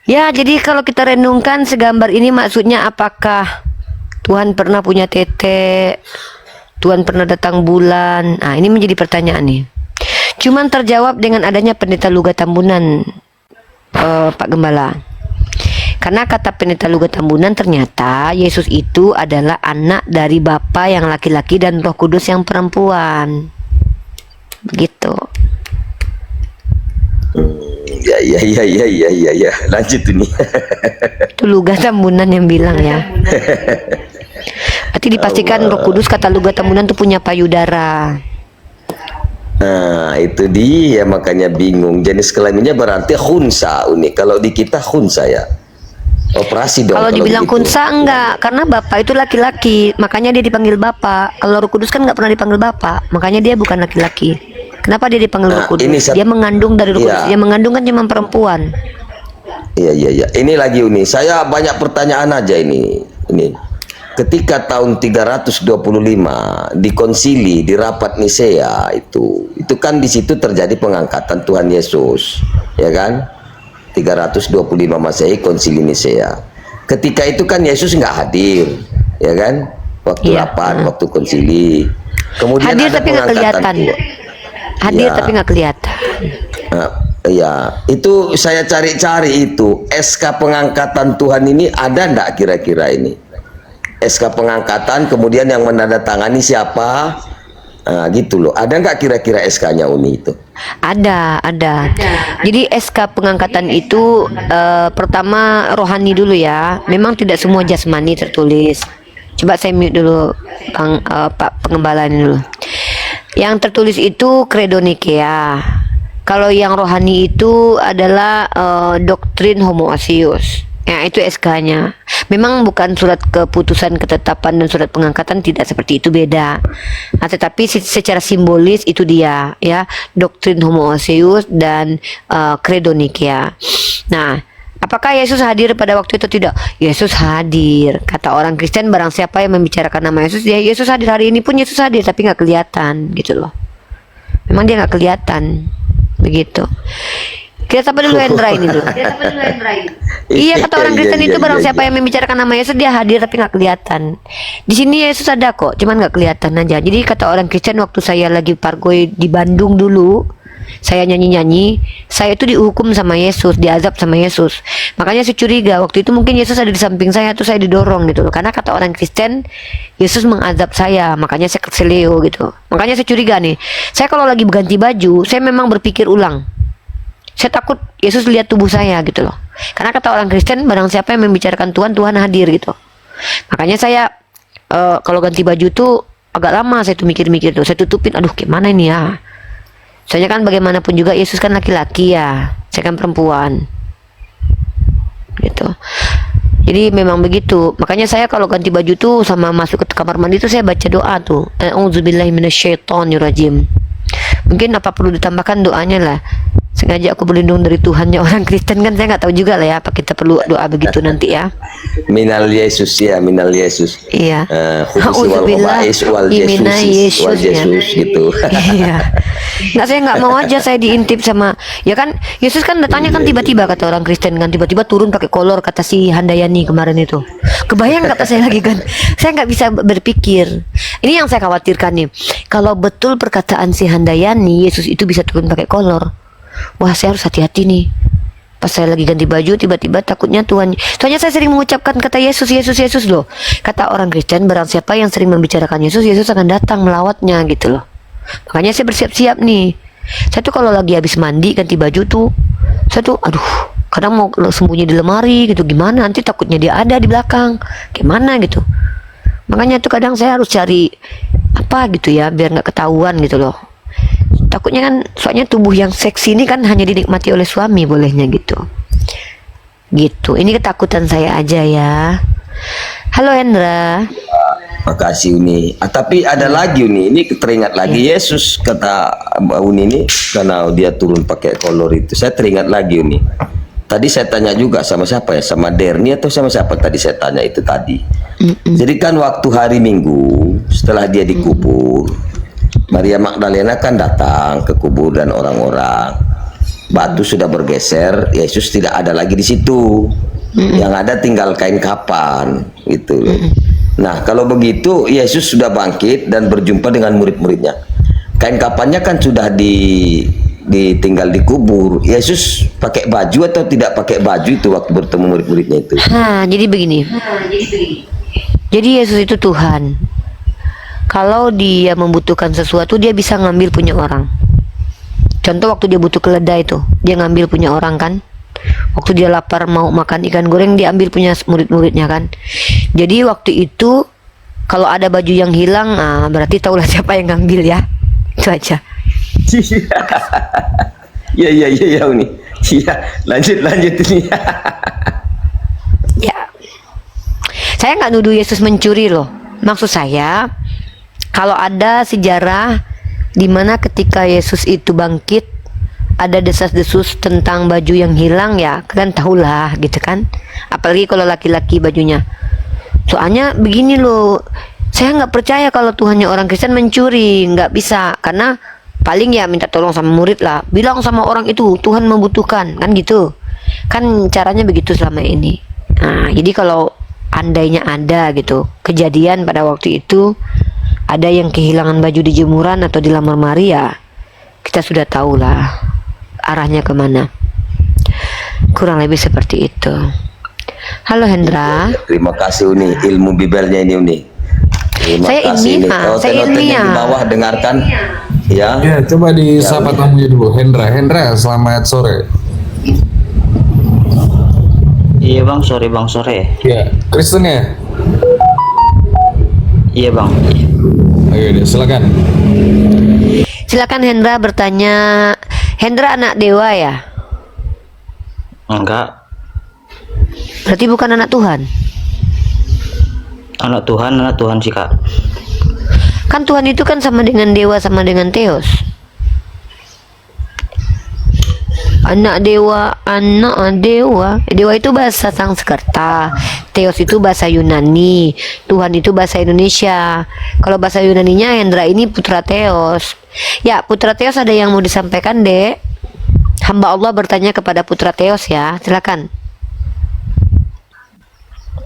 Ya, jadi kalau kita renungkan segambar ini maksudnya apakah Tuhan pernah punya tete? Tuhan pernah datang bulan? Nah, ini menjadi pertanyaan nih. Cuman terjawab dengan adanya pendeta Luga Tambunan, Pak Gembala. Karena kata pendeta Luga Tambunan ternyata Yesus itu adalah anak dari Bapa yang laki-laki dan Roh Kudus yang perempuan. Begitu. Ya. Lanjut ini. Itu Luga Tambunan yang bilang ya. Berarti dipastikan Roh Kudus, kata Luga Tambunan itu punya payudara. Nah, itu dia makanya bingung. Jenis kelaminnya berarti khunsa Uni. Kalau di kita khunsa ya. Operasi dong. Kalau dibilang begitu. khunsa enggak, karena Bapak itu laki-laki, makanya dia dipanggil Bapak. Kalau Roh Kudus kan nggak pernah dipanggil Bapak, makanya dia bukan laki-laki. Kenapa dia dipanggil Roh Kudus? Dia mengandung dari Roh Kudus. Dia mengandung kan cuma perempuan. Iya. Ini lagi Uni. Saya banyak pertanyaan aja ini. Ketika tahun 325 di konsili di rapat Nisea itu kan di situ terjadi pengangkatan Tuhan Yesus, ya kan? 325 Masehi konsili Nisea. Ketika itu kan Yesus nggak hadir, ya kan? Waktu rapat, waktu konsili. Kemudian hadir ada tapi nggak kelihatan. Hadir tapi nggak kelihatan. Iya, itu saya cari-cari itu SK pengangkatan Tuhan ini ada ndak kira-kira ini? SK pengangkatan kemudian yang menandatangani siapa? Nah, gitu loh. Ada nggak kira-kira SK-nya Uni itu? Ada. Jadi SK pengangkatan itu pertama rohani dulu ya. Memang tidak semua jasmani tertulis. Coba saya mute dulu, Pak Pengembala ini dulu. Yang tertulis itu Credo Nikea. Kalau yang rohani itu adalah doktrin homoousios. Ya, itu SK-nya. Memang bukan surat keputusan ketetapan dan surat pengangkatan, tidak seperti itu, beda. Nah, tetapi secara simbolis itu dia, ya, doktrin homoousios dan Credo Nikea. Nah, apakah Yesus hadir pada waktu itu? Tidak. Yesus hadir. Kata orang Kristen, barang siapa yang membicarakan nama Yesus, ya Yesus hadir. Hari ini pun Yesus hadir, tapi nggak kelihatan, gitu loh. Memang dia nggak kelihatan, begitu. Kita sampai dulu Hendra ini dulu. Iya, kata orang Kristen itu barang siapa yang membicarakan nama Yesus dia hadir tapi nggak kelihatan. Di sini Yesus ada kok, cuman nggak kelihatan aja. Jadi kata orang Kristen waktu saya lagi pargoy di Bandung dulu, saya nyanyi-nyanyi, saya itu dihukum sama Yesus, diazab sama Yesus. Makanya saya curiga waktu itu mungkin Yesus ada di samping saya tuh, saya didorong gitu loh. Karena kata orang Kristen Yesus mengazab saya, makanya saya keseleo gitu. Makanya saya curiga nih. Saya kalau lagi ganti baju, saya memang berpikir ulang. Saya takut Yesus lihat tubuh saya gitu loh. Karena kata orang Kristen barang siapa yang membicarakan Tuhan, Tuhan hadir gitu. Makanya saya kalau ganti baju tuh agak lama saya tuh mikir-mikir tuh. Saya tutupin, aduh gimana ini ya. Soalnya kan bagaimanapun juga Yesus kan laki-laki ya. Saya kan perempuan. Gitu. Jadi memang begitu. Makanya saya kalau ganti baju tuh sama masuk ke kamar mandi tuh saya baca doa tuh. A'udzubillahi minasyaitonirrajim. Mungkin apa perlu ditambahkan doanya lah. Sengaja aku berlindung dari Tuhan ya, orang Kristen kan saya nggak tahu juga lah ya apa kita perlu doa begitu nanti ya. Minal Yesus ya, minal Yesus. Iya. Wal Yesus gitu. Iya. Nggak, saya nggak mau aja saya diintip sama, ya kan Yesus kan datangnya kan tiba-tiba kata orang Kristen kan, tiba-tiba turun pakai kolor kata si Handayani kemarin itu. Kebayang kata saya lagi kan, saya nggak bisa berpikir. Ini yang saya khawatirkan nih, kalau betul perkataan si Handayani Yesus itu bisa turun pakai kolor. Wah, saya harus hati-hati nih. Pas saya lagi ganti baju, tiba-tiba takutnya Tuhan. Soalnya saya sering mengucapkan kata Yesus, Yesus, Yesus loh. Kata orang Kristen, barang siapa yang sering membicarakan Yesus, Yesus akan datang melawatnya gitu loh. Makanya saya bersiap-siap nih. Saya tuh kalau lagi habis mandi, ganti baju tuh, saya tuh, aduh, kadang mau sembunyi di lemari gitu. Gimana, nanti takutnya dia ada di belakang. Gimana gitu. Makanya tuh kadang saya harus cari apa gitu ya, biar nggak ketahuan gitu loh. Takutnya kan, soalnya tubuh yang seksi ini kan hanya dinikmati oleh suami bolehnya gitu. Gitu. Ini ketakutan saya aja ya. Halo Hendra. Makasih Uni. Tapi ada lagi Uni, ini teringat lagi Yesus kata Uni ini karena dia turun pakai kolor itu. Saya teringat lagi Uni. Tadi saya tanya juga sama siapa ya, sama Derni atau sama siapa tadi saya tanya itu tadi. Jadi kan waktu hari Minggu setelah dia dikubur, Maria Magdalena kan datang ke kuburan orang-orang. Batu sudah bergeser, Yesus tidak ada lagi di situ. Yang ada tinggal kain kapan gitu. Nah, kalau begitu Yesus sudah bangkit dan berjumpa dengan murid-muridnya. Kain kapannya kan sudah ditinggal dikubur. Yesus pakai baju atau tidak pakai baju itu waktu bertemu murid-muridnya itu? Jadi begini. Jadi Yesus itu Tuhan. Kalau dia membutuhkan sesuatu, dia bisa ngambil punya orang. Contoh waktu dia butuh keledai itu, dia ngambil punya orang kan. Waktu dia lapar mau makan ikan goreng, dia ambil punya murid-muridnya kan. Jadi waktu itu kalau ada baju yang hilang, berarti tahulah siapa yang ngambil ya. Itu aja. Iya Uni. Iya, lanjut ini. Ya. Saya nggak nuduh Yesus mencuri loh. Maksud saya, kalau ada sejarah di mana ketika Yesus itu bangkit, ada desas-desus tentang baju yang hilang ya, kalian tahulah gitu kan. Apalagi kalau laki-laki bajunya. Soalnya begini loh, saya nggak percaya kalau Tuhannya orang Kristen mencuri, nggak bisa. Karena paling ya minta tolong sama murid lah, bilang sama orang itu Tuhan membutuhkan, kan gitu. Kan caranya begitu selama ini. Nah, jadi kalau andainya ada gitu kejadian pada waktu itu, ada yang kehilangan baju di jemuran atau di lamar Maria, kita sudah tahu lah arahnya kemana. Kurang lebih seperti itu. Halo Hendra. Terima kasih Uni, ilmu bibelnya ini Uni. Terima Saya kasih ilmiah, Uni. saya ilmiah. Di bawah dengarkan. Ya. Ya, coba disapa tamunya dulu. Hendra, selamat sore. Iya bang, sore. Ya, Kristen ya? Iya bang. Ayo deh, silakan. Silakan Hendra bertanya. Hendra anak dewa ya? Enggak. Berarti bukan anak Tuhan? Anak Tuhan sih kak. Kan Tuhan itu kan sama dengan dewa, sama dengan Theos. Anak dewa. Dewa itu bahasa Sanskerta, Theos itu bahasa Yunani, Tuhan itu bahasa Indonesia. Kalau bahasa Yunaninya Hendra ini putra Theos. Ya, putra Theos ada yang mau disampaikan, Dek? Hamba Allah bertanya kepada putra Theos ya, silakan.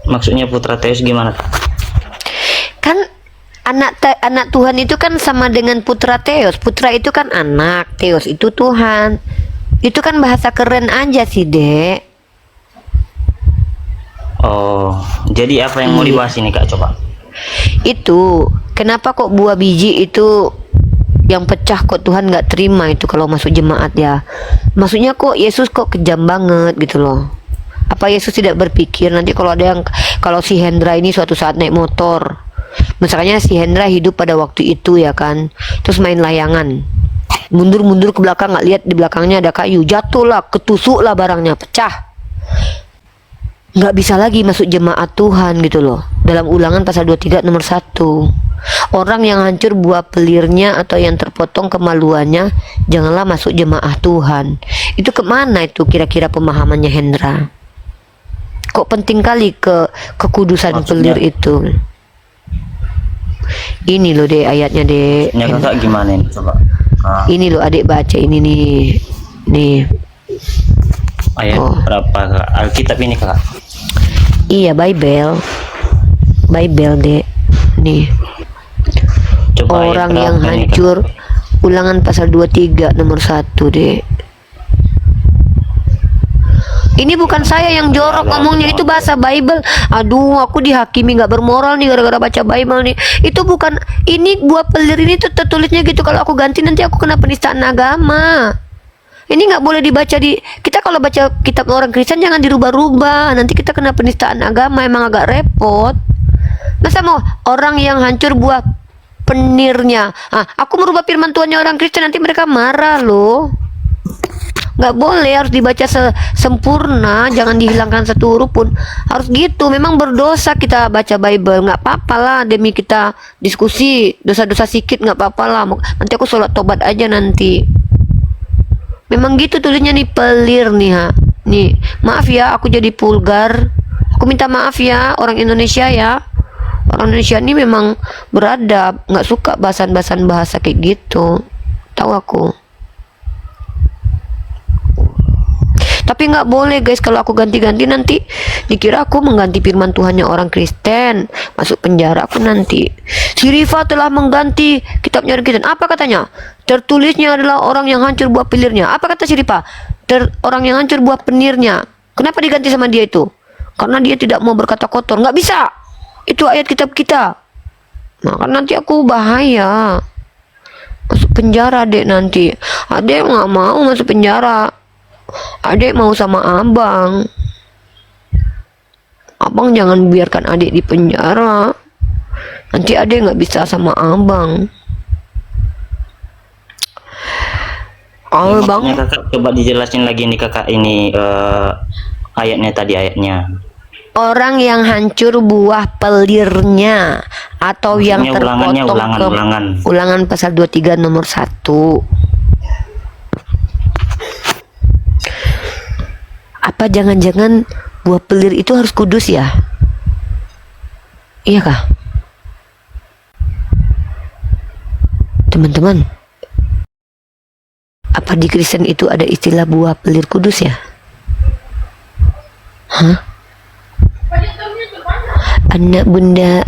Maksudnya putra Theos gimana? Kan anak Tuhan itu kan sama dengan putra Theos. Putra itu kan anak, Theos itu Tuhan. Itu kan bahasa keren aja sih, Dek. Oh, jadi apa yang mau dibahas ini kak, coba? Itu kenapa kok buah biji itu yang pecah kok Tuhan nggak terima itu kalau masuk jemaat ya? Maksudnya kok Yesus kok kejam banget gitu loh? Apa Yesus tidak berpikir nanti kalau si Hendra ini suatu saat naik motor, misalnya si Hendra hidup pada waktu itu ya kan, terus main layangan, mundur ke belakang, nggak lihat di belakangnya ada kayu, jatuhlah, ketusuklah barangnya, pecah, nggak bisa lagi masuk jemaat Tuhan gitu loh. Dalam Ulangan pasal 23 nomor 1, orang yang hancur buah pelirnya atau yang terpotong kemaluannya janganlah masuk jemaah Tuhan. Itu kemana itu kira-kira pemahamannya Hendra? Kok penting kali kekudusan pelir itu? Ini loh Dek ayatnya Dek. Ya kakak gimana ini coba? Ini loh adik baca ini nih. Ayat berapa kak? Alkitab ini kakak? Iya Bible Dek. Nih. Coba orang ayat yang berapa ini, hancur. Ulangan pasal 23 nomor 1 Dek. Ini bukan saya yang jorok ngomongnya, itu bahasa Bible. Aduh, aku dihakimi nggak bermoral nih gara-gara baca Bible nih. Itu bukan, ini buah pelir ini tuh tertulisnya gitu. Kalau aku ganti nanti aku kena penistaan agama. Ini nggak boleh dibaca di, kita kalau baca kitab orang Kristen jangan dirubah-rubah. Nanti kita kena penistaan agama, emang agak repot. Masa mau orang yang hancur buah penirnya. Aku merubah firman Tuhannya orang Kristen, nanti mereka marah loh. Nggak boleh, harus dibaca sempurna, jangan dihilangkan satu huruf pun, harus gitu. Memang berdosa kita baca Bible, nggak apa-apa lah, demi kita diskusi dosa-dosa sikit nggak apa-apa lah. Nanti aku sholat tobat aja nanti. Memang gitu tulisnya nih, pelir nih nih. Maaf ya, aku jadi vulgar, aku minta maaf ya orang Indonesia ya. Orang Indonesia ini memang beradab, nggak suka bahasan-bahasan bahasa kayak gitu, tahu aku. Tapi nggak boleh guys, kalau aku ganti-ganti nanti dikira aku mengganti firman Tuhannya orang Kristen, masuk penjara aku nanti. Si Rifa telah mengganti kitabnya orang Kristen. Apa katanya? Tertulisnya adalah orang yang hancur buah pelirnya. Apa kata si Rifa? Orang yang hancur buah penirnya. Kenapa diganti sama dia itu? Karena dia tidak mau berkata kotor. Nggak bisa. Itu ayat kitab kita. Nah, kan nanti aku bahaya. Masuk penjara dek nanti. Adek nggak mau masuk penjara. Adek mau sama abang. Abang jangan biarkan adik di penjara. Nanti adek nggak bisa sama abang. Oh bang. Kakak coba dijelasin lagi nih kakak, ini ayatnya tadi, ayatnya. Orang yang hancur buah pelirnya atau Maksudnya yang terpotong ulangan pasal 23 nomor 1. Apa jangan-jangan buah pelir itu harus kudus ya? Iya kah? Teman-teman, apa di Kristen itu ada istilah buah pelir kudus ya? Hah? Anak bunda,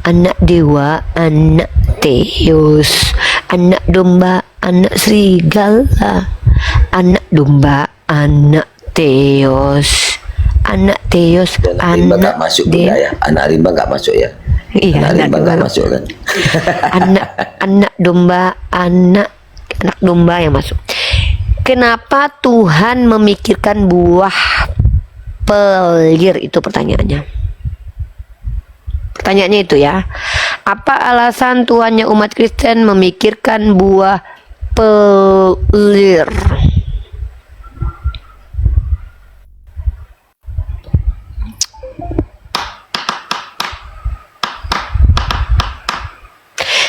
anak dewa, anak Teos, anak domba, anak serigala, anak domba, anak Teos, anak Teos, rimba nggak masuk ya? Anak rimba nggak masuk ya? Iya, anak rimba nggak masuk kan? anak domba, anak domba yang masuk. Kenapa Tuhan memikirkan buah pelir itu, pertanyaannya. Pertanyaannya itu ya. Apa alasan Tuhannya umat Kristen memikirkan buah pelir?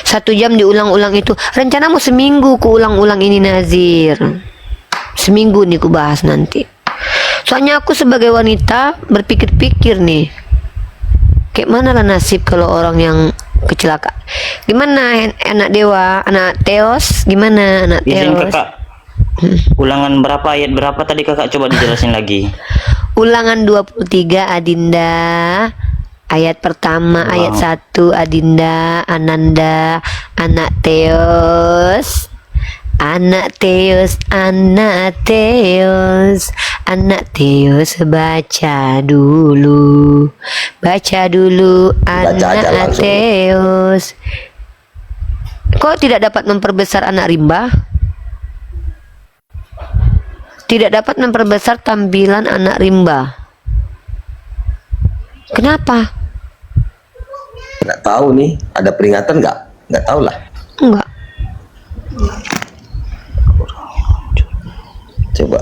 Satu jam diulang-ulang itu. Rencanamu seminggu ku ulang-ulang ini Nazir. Seminggu nih ku bahas nanti. Soalnya aku sebagai wanita berpikir-pikir nih, kayak mana lah nasib kalau orang yang kecelakaan. Gimana anak dewa, anak Teos, gimana anak Izin Teos? kakak, ulangan berapa, ayat berapa tadi kakak, coba dijelasin lagi. Ulangan 23 Adinda, ayat pertama, ayat 1 Adinda, Ananda, anak Teos. Anak Teos, anak Teos, anak Teos, baca dulu anak Teos. Kok tidak dapat memperbesar anak rimba? Tidak dapat memperbesar tampilan anak rimba. Kenapa? Nggak tahu nih, ada peringatan nggak? Nggak tahu lah. Enggak. Coba.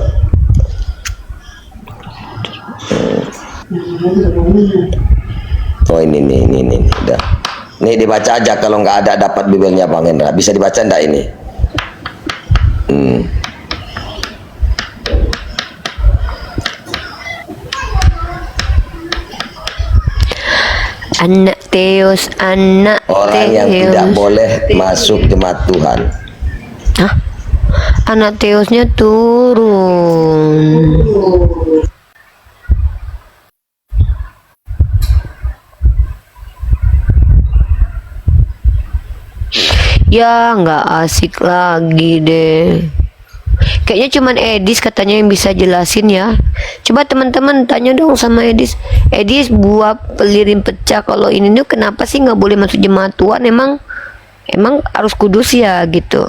Oh ini udah. Nih dibaca aja, kalau nggak ada dapat bibelnya Bang Hendra. Bisa dibaca enggak ini? Anak Teos, anak Orang yang tidak boleh masuk jemaat Tuhan. Hah? Anak Teosnya turun. Ya nggak asik lagi deh. Kayaknya cuman Edis katanya yang bisa jelasin ya. Coba teman-teman tanya dong sama Edis. Edis, buah pelirin pecah kalau ini tuh kenapa sih nggak boleh masuk jemaat Tuhan? Emang harus kudus ya gitu.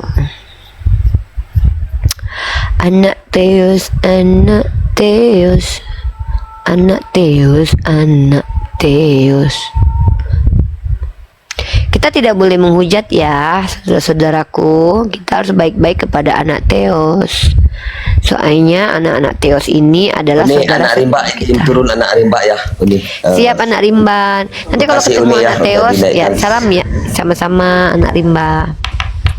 Anak Teos, anak Teos, anak Teos, anak Teos. Kita tidak boleh menghujat ya, saudara-saudaraku. Kita harus baik-baik kepada anak Teos. Soalnya anak-anak Teos ini adalah ini saudara anak rimba, kita. turun anak rimba ya. Ini, Siap anak rimba. Nanti kalau Makasih, ketemu Uni, ya, anak udah Teos ya dinaikkan. salam ya, sama-sama anak rimba.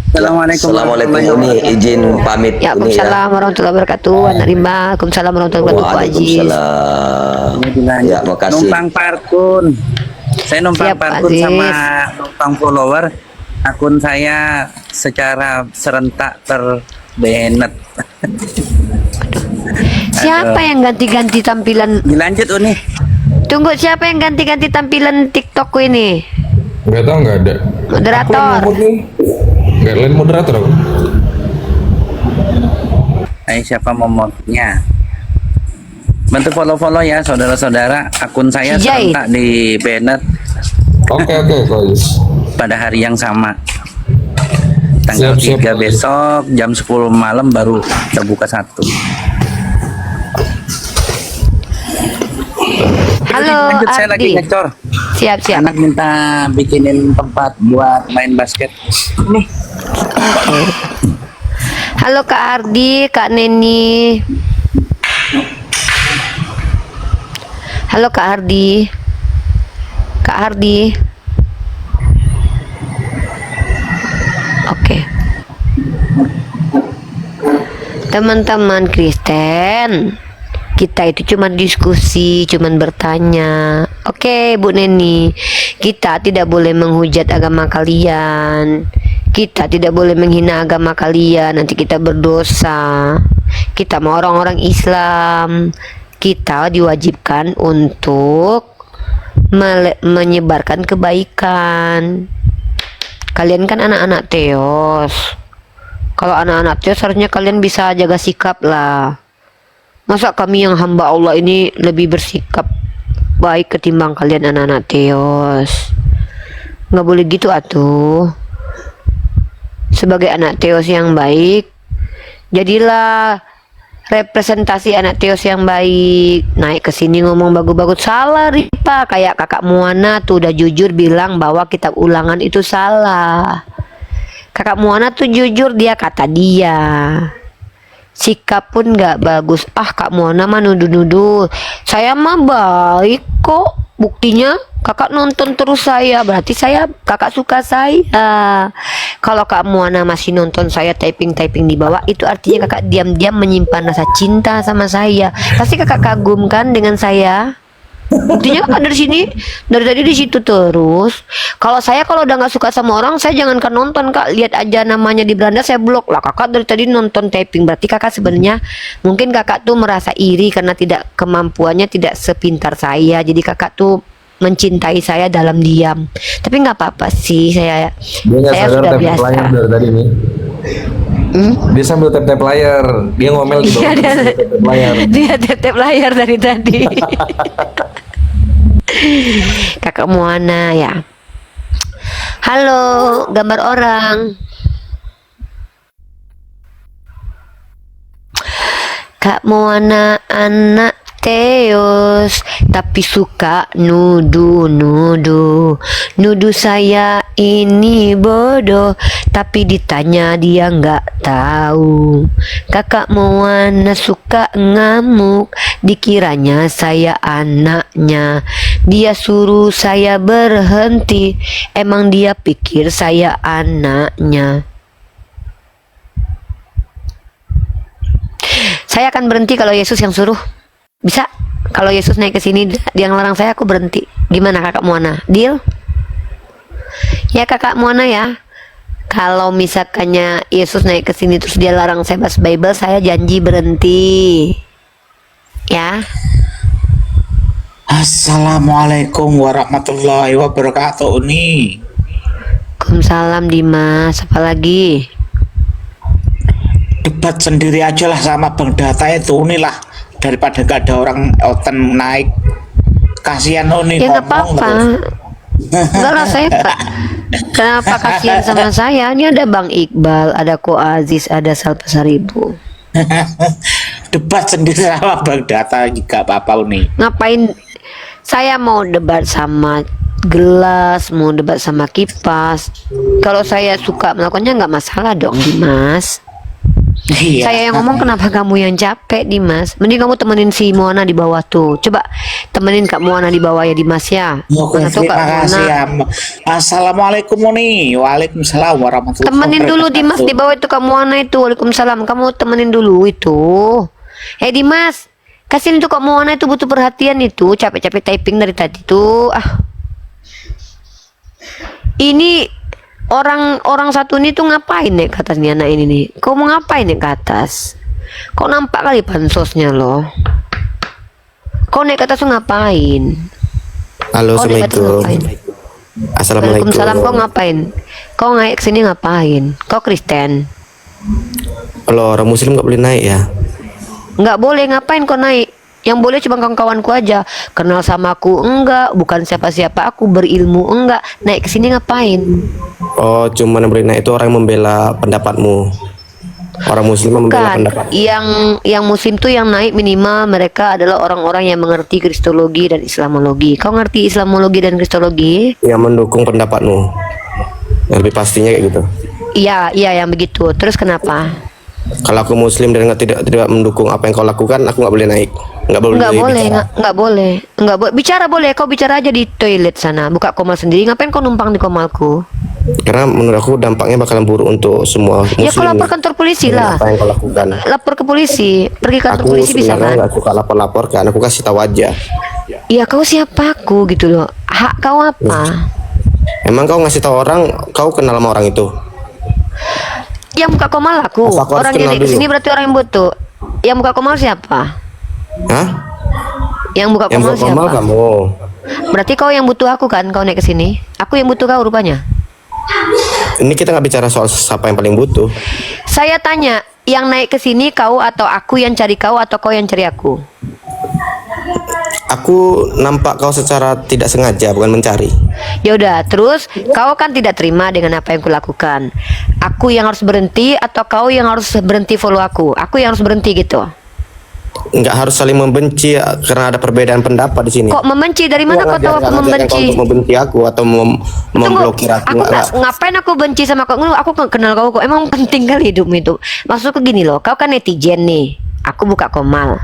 Assalamualaikum Uni, izin pamit Ya, Uni ya. Waalaikumsalam warahmatullahi wabarakatuh. Anak rimba. Waalaikumsalam warahmatullahi wabarakatuh. Aziz. Waalaikumsalam. Ya, makasih. Numpang parkun. Saya numpang Siap, parkun Aziz. sama numpang follower. Akun saya secara serentak terbanet. Siapa yang ganti-ganti tampilan? Dilanjut Uni. Tunggu, siapa yang ganti-ganti tampilan TikTokku ini? Nggak tahu, nggak ada. Moderator. Nggak lain moderator aku. Ayo siapa momotnya? Bantu follow ya saudara-saudara. Akun saya Sijai. serentak di banned Oke, guys. pada hari yang sama. Tanggal Siap, 3 besok jam 10 malam baru terbuka 1. Halo, Lanjut, saya lagi Ardi. ngecor. Siap. Anak minta bikinin tempat buat main basket. Nih. Halo Kak Ardi, Kak Neni. Halo Kak Ardi. Kak Ardi. Oke. Teman-teman Kristen, kita itu cuma diskusi, cuma bertanya. Oke, Bu Neni, kita tidak boleh menghujat agama kalian. Kita tidak boleh menghina agama kalian, nanti kita berdosa. Kita mau orang-orang Islam, kita diwajibkan untuk menyebarkan kebaikan. Kalian kan anak-anak Teos. Kalau anak-anak Teos harusnya kalian bisa jaga sikap lah. Masa kami yang hamba Allah ini lebih bersikap baik ketimbang kalian anak-anak Teos? Nggak boleh gitu atuh. Sebagai anak Teos yang baik, jadilah representasi anak Teos yang baik. Naik ke sini ngomong bagus-bagus. Salah Ripa, kayak kakak Muana tuh udah jujur bilang bahwa kitab ulangan itu salah. Kakak Muana tuh jujur, dia kata dia sikap pun nggak bagus. Kak Muana mah nuduh-nuduh. Saya mah baik kok. Buktinya kakak nonton terus saya, berarti kakak suka saya. Kalau Kak Muana masih nonton saya typing di bawah, itu artinya kakak diam-diam menyimpan rasa cinta sama saya. Pasti kakak kagum kan dengan saya. Buktinya kakak dari tadi di situ terus. Kalau udah nggak suka sama orang, saya jangankan nonton Kak, lihat aja namanya di beranda saya blok lah. Kakak dari tadi nonton typing, berarti kakak sebenarnya mungkin kakak tuh merasa iri karena kemampuannya tidak sepintar saya. Jadi kakak tuh mencintai saya dalam diam. Tapi nggak apa-apa sih, saya sudah biasa. Dari tadi nih. Dia sambil tap-tap layar, dia ngomel di bawah. Dia tap-tap layar dari tadi. Kakak Muana ya. Halo, gambar orang. Kak Muana anak Teos, tapi suka nuduh saya ini bodoh, tapi ditanya dia nggak tahu. Kakak Muana suka ngamuk, dikiranya saya anaknya. Dia suruh saya berhenti, emang dia pikir saya anaknya. Saya akan berhenti kalau Yesus yang suruh. Bisa? Kalau Yesus naik ke sini, dia ngelarang saya, aku berhenti. Gimana Kakak Muana? Deal? Ya Kakak Muana ya. Kalau misalkannya Yesus naik ke sini terus dia larang saya bahas Bible, saya janji berhenti. Ya. Assalamualaikum warahmatullahi wabarakatuh Uni. Waalaikumsalam Dimas. Apa lagi? debat sendiri aja lah sama Bang Data itu inilah, daripada gak ada orang oten naik. Kasihan Uni Ya nggak ngomong apa-apa. terus. Enggak lah saya Pak. Kenapa kasihan sama saya? Ini ada Bang Iqbal, ada Ko Aziz, ada Salpa Saribu. Debat sendiri sama Bang Data juga apa-apa Uni. Ngapain saya mau debat sama gelas, mau debat sama kipas? Kalau saya suka melakukannya nggak masalah dong, Dimas. Iya. Saya yang ngomong, kenapa kamu yang capek, Dimas? Mending kamu temenin si Moana di bawah tuh. Coba temenin Kak Moana di bawah ya, Dimas ya. Oke, Atau Kak terima kasih ya. Moana. Assalamualaikum Uni. Waalaikumsalam warahmatullahi Temenin dulu Dimas di bawah itu Kak Moana itu. Waalaikumsalam. Kamu temenin dulu itu. Dimas, kasihin tuh Kak Moana itu, butuh perhatian itu. Capek-capek typing dari tadi tuh. Ini orang satu ini tuh ngapain nih ke atas nih anak ini nih? Kau mau ngapain nih ke atas? Kau nampak kali pansosnya loh. Kau naik ke atas tuh ngapain? Halo, Kau naik ke atas Assalamualaikum. ngapain? Assalamualaikum. Waalaikumsalam. Kau ngapain? Kau naik kesini ngapain? Kau Kristen? Kalau orang Muslim nggak boleh naik ya? Nggak boleh. Ngapain kau naik? Yang boleh cuma kawan-kawanku aja. Kenal sama aku enggak, bukan siapa-siapa aku, berilmu enggak. Naik kesini ngapain? Oh, cuman yang boleh naik itu orang yang membela pendapatmu. Orang Muslim yang membela Bukan. pendapat. Yang Muslim tuh yang naik minimal mereka adalah orang-orang yang mengerti Kristologi dan Islamologi. Kau ngerti Islamologi dan Kristologi? Yang mendukung pendapatmu. Yang lebih pastinya kayak gitu. Iya, yang begitu. Terus kenapa? Kalau aku Muslim dan tidak mendukung apa yang kau lakukan, aku nggak boleh naik. Nggak boleh. Nggak boleh, bicara. nggak boleh. Bicara boleh. Kau bicara aja di toilet sana. Buka komal sendiri. Ngapain kau numpang di komalku? Karena menurut aku dampaknya bakalan buruk untuk semua Muslim. Ya kau lapor kantor polisi lah. Apa yang kau lakukan? Lapor ke polisi. Pergi kantor Aku polisi bisa sebenarnya kan? nggak suka lapor-lapor kan. Aku kasih tahu aja. Ya kau siapa aku gitu loh. Hak kau apa? Emang kau ngasih tahu orang, kau kenal sama orang itu? Yang buka komal aku. Apa aku harus Orang yang kenal naik ke sini dulu? berarti orang yang butuh. Yang buka komal siapa? Hah? Yang buka Yang komal buat formal siapa? kamu. Berarti kau yang butuh aku kan? Kau naik ke sini. Aku yang butuh kau rupanya. Ini kita nggak bicara soal siapa yang paling butuh. Saya tanya, yang naik ke sini kau atau aku yang cari kau atau kau yang cari aku? Aku nampak kau secara tidak sengaja, bukan mencari. Ya udah, terus kau kan tidak terima dengan apa yang kulakukan. Aku yang harus berhenti atau kau yang harus berhenti follow aku? Aku yang harus berhenti gitu. Nggak harus saling membenci karena ada perbedaan pendapat di sini. Kok membenci? Dari mana kau tahu aku Jangan ajarkan kau membenci? untuk membenci aku atau memblokir aku. Aku Nggak. ngapain aku benci sama kau? Aku kenal kau kok. Emang penting kali hidupmu itu. Maksudku gini loh, kau kan netizen nih. Aku buka komal.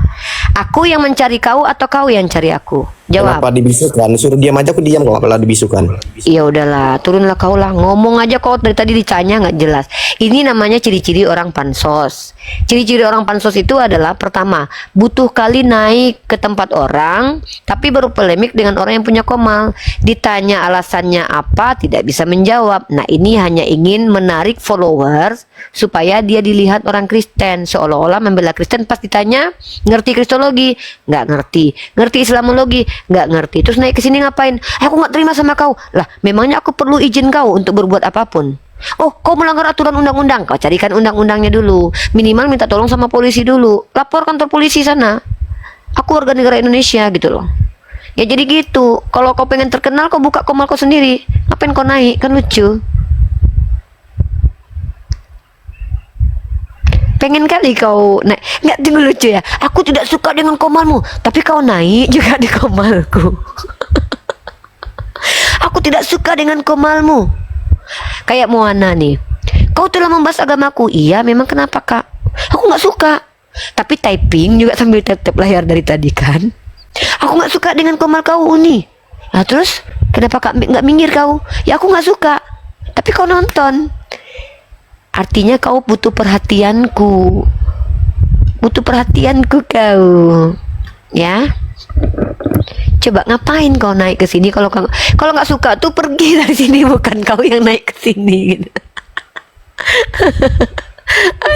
Aku yang mencari kau atau kau yang cari aku? Jawab. Kenapa dibisukan? Suruh diam aja, aku diam kok, nggak pernah dibisukan. Ya udahlah, turunlah kau lah. Ngomong aja kau dari tadi ditanya nggak jelas. Ini namanya ciri-ciri orang pansos. Ciri-ciri orang pansos itu adalah pertama, butuh kali naik ke tempat orang, tapi baru polemik dengan orang yang punya komal. Ditanya alasannya apa, tidak bisa menjawab. Nah ini hanya ingin menarik followers supaya dia dilihat orang Kristen, seolah-olah membela Kristen. Pas ditanya, ngerti Kristologi? Nggak ngerti. Ngerti Islamologi? Nggak ngerti. Terus naik ke sini ngapain? Aku nggak terima sama kau. Lah, memangnya aku perlu izin kau untuk berbuat apapun? Oh, kau melanggar aturan undang-undang. Kau carikan undang-undangnya dulu. Minimal minta tolong sama polisi dulu. Lapor kantor polisi sana. Aku warga negara Indonesia gitu loh. Ya jadi gitu. Kalau kau pengen terkenal, kau buka komal kau sendiri. Ngapain kau naik? Kan lucu. Pengen kali kau naik. Nggak, tunggu, lucu ya. Aku tidak suka dengan komalmu, tapi kau naik juga di komalku. Aku tidak suka dengan komalmu. Kayak Moana nih. Kau telah membahas agamaku. Iya, memang kenapa kak? Aku nggak suka. Tapi typing juga sambil tap layar dari tadi kan. Aku nggak suka dengan komal kau Uni. Nah terus kenapa kak nggak minggir kau? Ya aku nggak suka. Tapi kau nonton. Artinya kau butuh perhatianku. Butuh perhatianku kau. Ya. Coba ngapain kau naik ke sini? Kalau nggak suka tuh pergi dari sini, bukan kau yang naik ke sini gitu.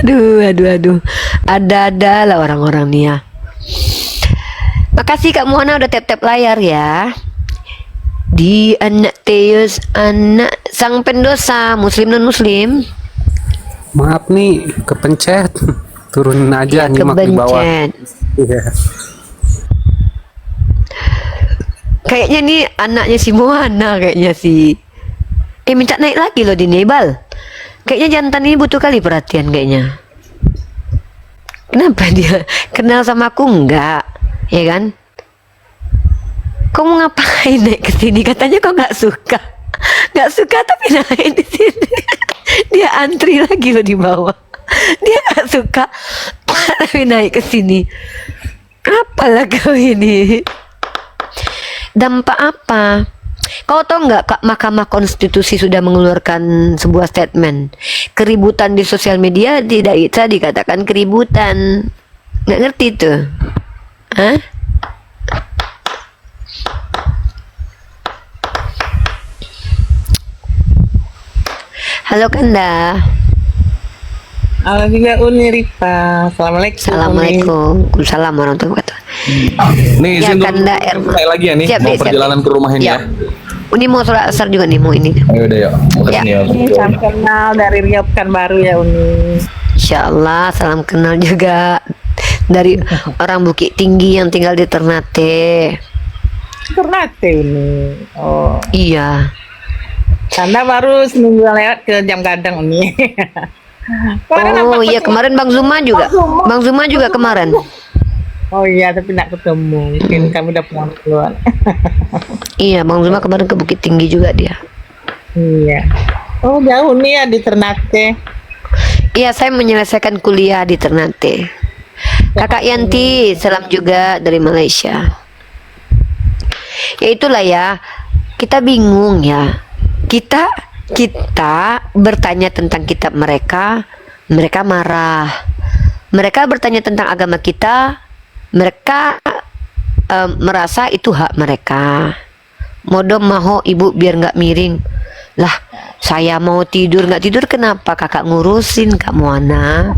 Aduh. Ada-ada lah orang-orang nih ya. Makasih Kak Muhana udah tap-tap layar ya. Di anak Teus, anak sang pendosa, muslim non muslim. Maaf nih, kepencet. Turunin aja, Ya, nyimak di bawah. kebencet. Iya. Kayaknya nih anaknya si Moana kayaknya sih. Minta naik lagi loh di Nebal. Kayaknya jantan ini butuh kali perhatian kayaknya. Kenapa dia kenal sama aku enggak? Ya kan? Kau mau ngapain naik ke sini? Katanya kau nggak suka. Nggak suka tapi naik di sini. Dia antri lagi loh di bawah. Dia nggak suka tapi naik ke sini. Apalah kau ini? Dampak apa? Kau tahu nggak, Kak, Mahkamah Konstitusi sudah mengeluarkan sebuah statement. Keributan di sosial media tidak bisa dikatakan keributan. Nggak ngerti tuh? Hah? Halo Kanda. Halo juga Uni Rifa. Assalamualaikum. Assalamualaikum. Waalaikumsalam warahmatullahi wabarakatuh. Nih, Ya, Sin, Kanda naik lagi ya nih, Siap, mau siap, perjalanan siap. ke rumah ini Ya. ya. Ini mau sholat asar juga nih, mau ini. Ayo udah yuk. Ya. Ini salam kenal dari Riau Pekanbaru ya Uni. Insyaallah, salam kenal juga dari orang Bukit Tinggi yang tinggal di Ternate. Ternate Uni. Oh. Iya. Anda baru seminggu lewat ke Jam Gadang Uni. Oh iya, kemarin Bang Zuma juga. Bang Zuma juga kemarin. Oh iya, tapi nak ketemu. Mungkin kami udah pulang keluar. Iya, Bang Zuma kemarin ke Bukit Tinggi juga dia. Iya. Oh jauh nih ya di Ternate. Iya, saya menyelesaikan kuliah di Ternate. Kakak Yanti, salam juga dari Malaysia. Ya itulah ya, kita bingung ya. Kita bertanya tentang kitab mereka, mereka marah. Mereka bertanya tentang agama kita, mereka merasa itu hak mereka. Modom maho ibu biar nggak miring. Lah, saya mau tidur nggak tidur kenapa kakak ngurusin Kak Moana?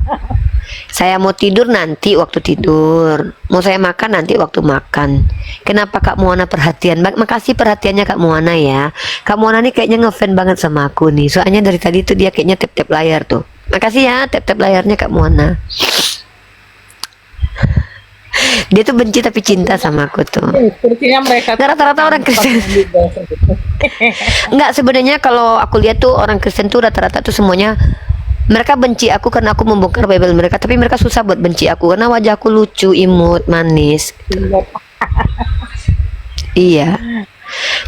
Saya mau tidur nanti waktu tidur, mau saya makan nanti waktu makan. Kenapa Kak Moana perhatian? Makasih perhatiannya Kak Moana ya. Kak Moana nih kayaknya ngefan banget sama aku nih. Soalnya dari tadi tuh dia kayaknya tap-tap layar tuh. Makasih ya tap-tap layarnya Kak Moana. Dia tuh benci tapi cinta sama aku tuh. Kursinya mereka Nggak, rata-rata orang Kristen. Enggak, sebenarnya kalau aku lihat tuh orang Kristen tuh rata-rata tuh semuanya mereka benci aku karena aku membongkar Bible mereka, tapi mereka susah buat benci aku karena wajahku lucu, imut, manis. Iya.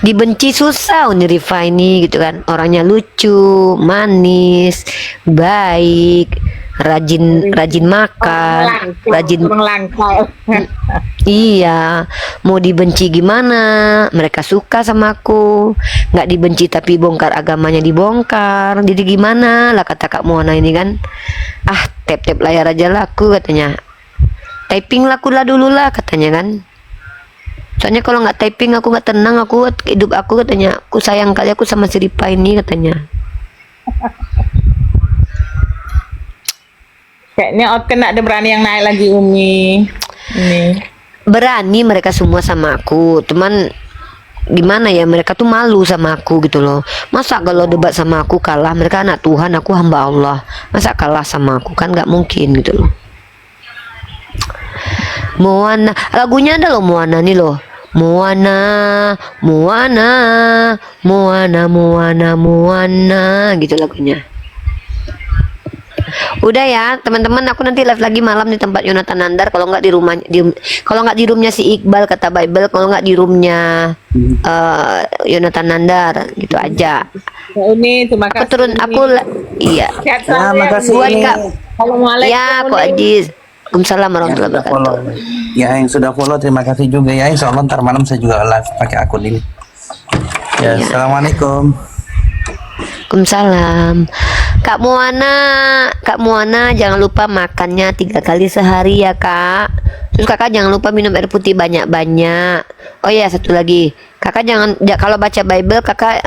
Dibenci susah Uni Rifa ini gitu kan. Orangnya lucu, manis, baik, rajin makan, rajin. Iya, mau dibenci gimana? Mereka suka sama aku. Nggak dibenci tapi bongkar agamanya dibongkar. Jadi gimana lah kata Kak Moana ini kan? Ah, tap-tap layar aja lah aku katanya. Typing laku lah dulu lah katanya kan. Soalnya kalau nggak typing aku nggak tenang, aku hidup aku katanya. Aku sayang kali aku sama si Ripa ini katanya. Kayaknya Ot kena ada berani yang naik lagi Umi. Ini. Berani mereka semua sama aku, cuman gimana ya, mereka tuh malu sama aku gitu loh. Masa kalau debat sama aku kalah, mereka anak Tuhan, aku hamba Allah, masa kalah sama aku, kan nggak mungkin gitu loh. Moana, lagunya ada loh Moana nih loh. Moana, Moana, Moana, Moana, Moana, gitu lagunya. Udah ya teman-teman, aku nanti live lagi malam di tempat Yonatan Nandar, kalau nggak di rumahnya, kalau nggak di roomnya si Iqbal kata Bible, kalau nggak di roomnya Yonatan Nandar, gitu aja. Uni, terima kasih. Aku turun, iya. Ya, makasih. Buat Kak. Assalamualaikum. Ya, Kak Aziz. Waalaikumsalam warahmatullahi wabarakatuh. Ya, yang sudah follow terima kasih juga ya. Insya Allah ntar malam saya juga live pakai akun ini. Ya, Iya. assalamualaikum. Waalaikumsalam. Kak Moana jangan lupa makannya 3 kali sehari ya Kak. Terus Kakak jangan lupa minum air putih banyak-banyak. Oh ya, satu lagi, Kakak kalau baca Bible Kakak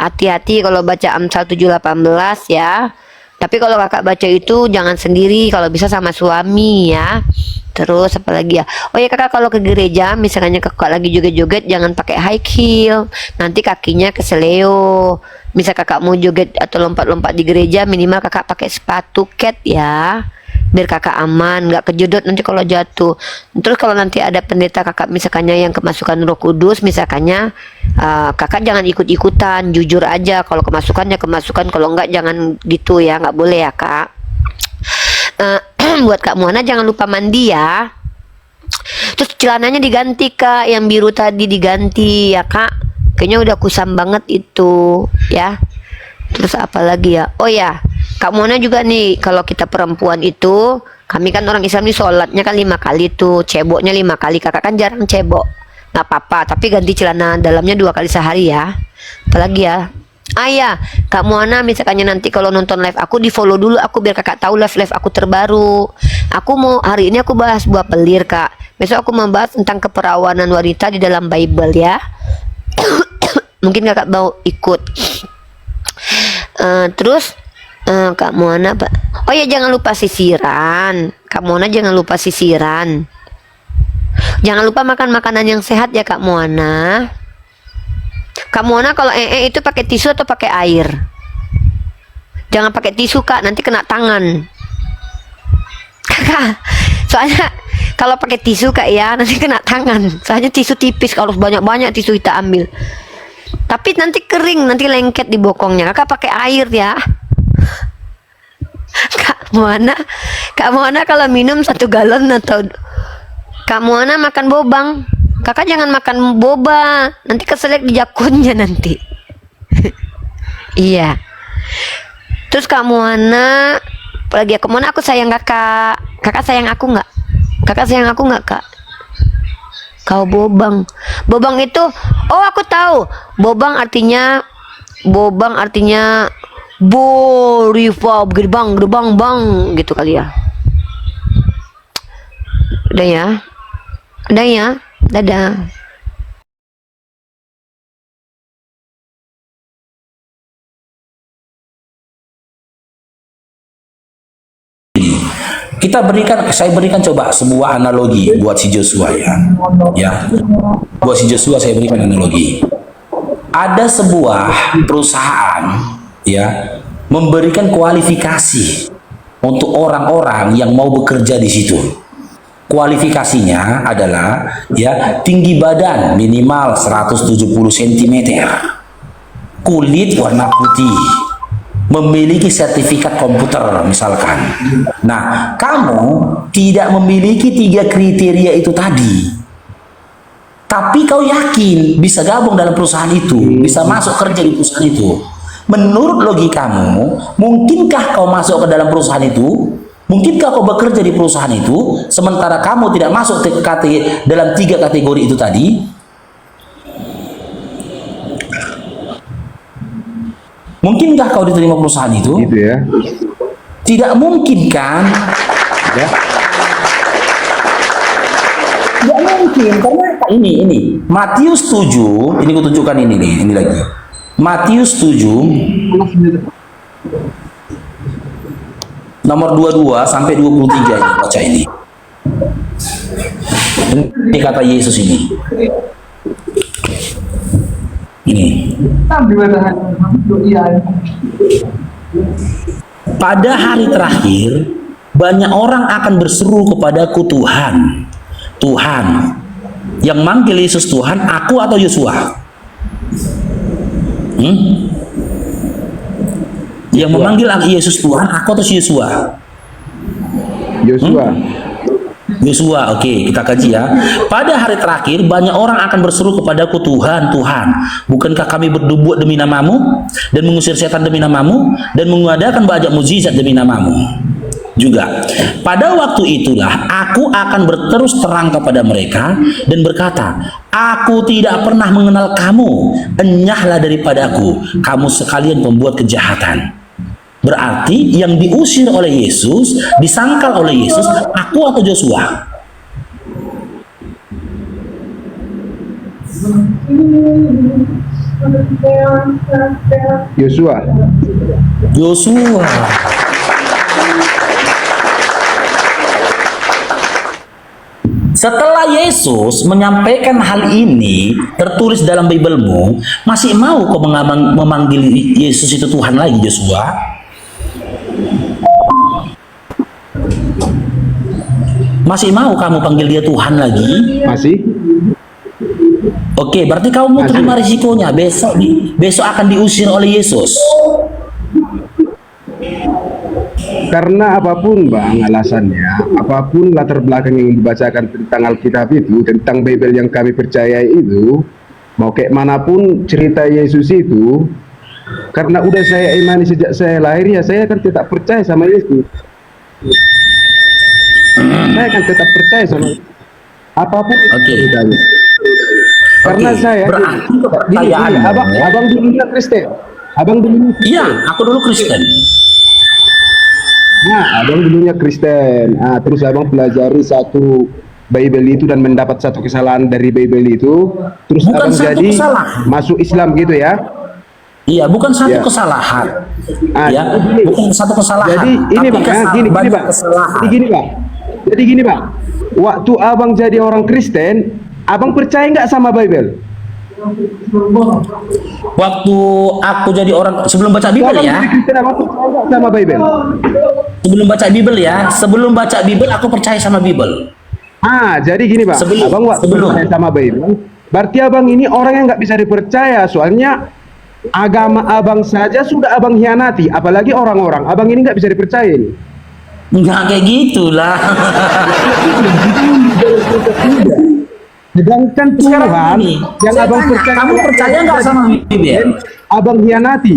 hati-hati kalau baca Amsal 7:18 ya. Tapi kalau Kakak baca itu jangan sendiri, kalau bisa sama suami ya. Terus apa lagi ya? Oh ya Kakak kalau ke gereja misalnya Kakak lagi joget-joget jangan pakai high heel, nanti kakinya keseleo. Misal Kakak mau joget atau lompat-lompat di gereja, minimal Kakak pakai sepatu cat ya. biar kakak aman, nggak kejedot nanti kalau jatuh. Terus kalau nanti ada pendeta kakak misalkannya yang kemasukan Roh Kudus, misalkannya kakak jangan ikut-ikutan, jujur aja. Kalau kemasukan ya kemasukan, kalau enggak jangan gitu ya, nggak boleh ya kak. Buat Kak Muana jangan lupa mandi ya. Terus celananya diganti kak, yang biru tadi diganti ya kak. Kayaknya udah kusam banget itu ya. Terus apa lagi ya? Oh ya, Kak Mona juga nih, kalau kita perempuan itu, kami kan orang Islam nih sholatnya kan 5 kali tuh, ceboknya 5 kali. Kakak kan jarang cebok, nggak apa-apa. Tapi ganti celana dalamnya 2 kali sehari ya. Apalagi ya? Ya, Kak Mona misalkannya nanti kalau nonton live aku di follow dulu aku biar kakak tahu live aku terbaru. Aku mau hari ini aku bahas buah pelir kak. Besok aku membahas tentang keperawanan wanita di dalam Bible ya. Mungkin kakak mau ikut. Terus Kak Mona apa? Oh ya jangan lupa sisiran. Kak Mona jangan lupa sisiran. Jangan lupa makan makanan yang sehat ya Kak Mona. Kak Mona kalau itu pakai tisu atau pakai air? Jangan pakai tisu kak, nanti kena tangan. Kakak, soalnya kalau pakai tisu kak ya nanti kena tangan. Soalnya tisu tipis, kalau banyak-banyak tisu kita ambil. Tapi nanti kering, nanti lengket di bokongnya. Kakak pakai air ya. Kak Muana kalau minum 1 galon atau Kak Muana makan bobang. Kakak jangan makan boba, nanti keselak di jakunnya nanti. Iya. Terus Kak Muana, apalagi ya Kak Muana, aku sayang kakak. Kakak sayang aku nggak? Kakak sayang aku nggak kak? Kau bobang. Bobang itu, oh aku tahu. Bobang artinya Riva, gerbang bang gitu kali ya. Udah ya, dadah. Saya berikan coba sebuah analogi buat si Joshua ya. Buat si Joshua saya berikan analogi. Ada sebuah perusahaan ya memberikan kualifikasi untuk orang-orang yang mau bekerja di situ. Kualifikasinya adalah ya tinggi badan minimal 170 cm, kulit warna putih, memiliki sertifikat komputer misalkan. Nah, kamu tidak memiliki 3 kriteria itu tadi, tapi kau yakin bisa gabung dalam perusahaan itu, bisa masuk kerja di perusahaan itu. Menurut logikamu, mungkinkah kau masuk ke dalam perusahaan itu? Mungkinkah kau bekerja di perusahaan itu sementara kamu tidak masuk dalam 3 kategori itu tadi? Mungkinkah kau diterima perusahaan itu? Gitu ya. Tidak mungkin kan? Ya. Tidak mungkin karena ini Matius 7, ini kutunjukkan ini lagi. Matius 7 nomor 22 sampai 23 ini, baca ini. Ini kata Yesus ini. Ini. Pada hari terakhir banyak orang akan berseru kepadaku Tuhan, Tuhan. Yang manggil Yesus Tuhan, aku atau Yosua? Yang memanggil Yesus Tuhan, aku atau Yosua? Yosua. Yosua, oke, kita kaji ya. Pada hari terakhir banyak orang akan berseru kepadaku Tuhan, Tuhan, bukankah kami berbuat demi namamu dan mengusir setan demi namamu dan mengadakan banyak mukjizat demi namamu juga. Pada waktu itulah aku akan berterus terang kepada mereka dan berkata, aku tidak pernah mengenal kamu, enyahlah daripadaku, kamu sekalian pembuat kejahatan. Berarti yang diusir oleh Yesus, disangkal oleh Yesus, aku atau Joshua? Yosua. Yosua. Setelah Yesus menyampaikan hal ini tertulis dalam Biblemu, masih mau kau memanggil Yesus itu Tuhan lagi, Joshua? Masih mau kamu panggil dia Tuhan lagi? Masih. Oke, berarti kamu mau terima risikonya. Besok akan diusir oleh Yesus. Karena apapun bang alasannya, apapun latar belakang yang dibacakan tentang Alkitab itu, tentang Bible yang kami percaya itu, mau kayak manapun cerita Yesus itu, karena udah saya imani sejak saya lahir, ya saya akan tetap percaya sama Yesus. Saya akan tetap percaya sama apapun ceritanya. Karena saya gini, abang dulunya Kristen. Abang dulunya Kristen. Iya, aku dulu Kristen. Nah, abang dulunya Kristen. Terus abang pelajari satu Bible itu dan mendapat satu kesalahan dari Bible itu. Terus Bukan abang satu jadi kesalahan. masuk Islam gitu ya? Iya, bukan satu Ya. kesalahan. Ya, Jadi bukan satu kesalahan. Jadi ini tapi bang, gini banyak bang. kesalahan. Jadi gini bang. Waktu abang jadi orang Kristen, abang percaya nggak sama Bible? Waktu aku jadi orang sebelum baca Bible Abang ya. jadi Kristen, abang percaya nggak sama Bible? Sebelum baca Bible ya, sebelum baca Bible aku percaya sama Bible. Jadi gini bang, abang waktu percaya sama Bible, berarti abang ini orang yang nggak bisa dipercaya, soalnya agama abang saja sudah abang hianati, apalagi orang-orang. Abang ini nggak bisa dipercaya ini. Nggak kayak gitulah. Sedangkan Tuhan yang abang percaya, kamu percaya nggak sama Bible? Abang hianati.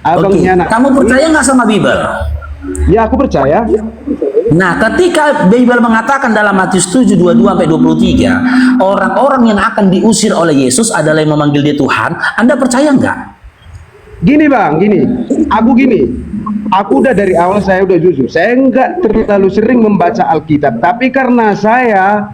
Abang Oke, hianati. kamu percaya nggak sama Bible? Ya, aku percaya. Nah, ketika Bible mengatakan dalam Matius 7:22-23, orang-orang yang akan diusir oleh Yesus adalah yang memanggil dia Tuhan, Anda percaya nggak? Gini bang, aku udah dari awal saya udah jujur, saya nggak terlalu sering membaca Alkitab, tapi karena saya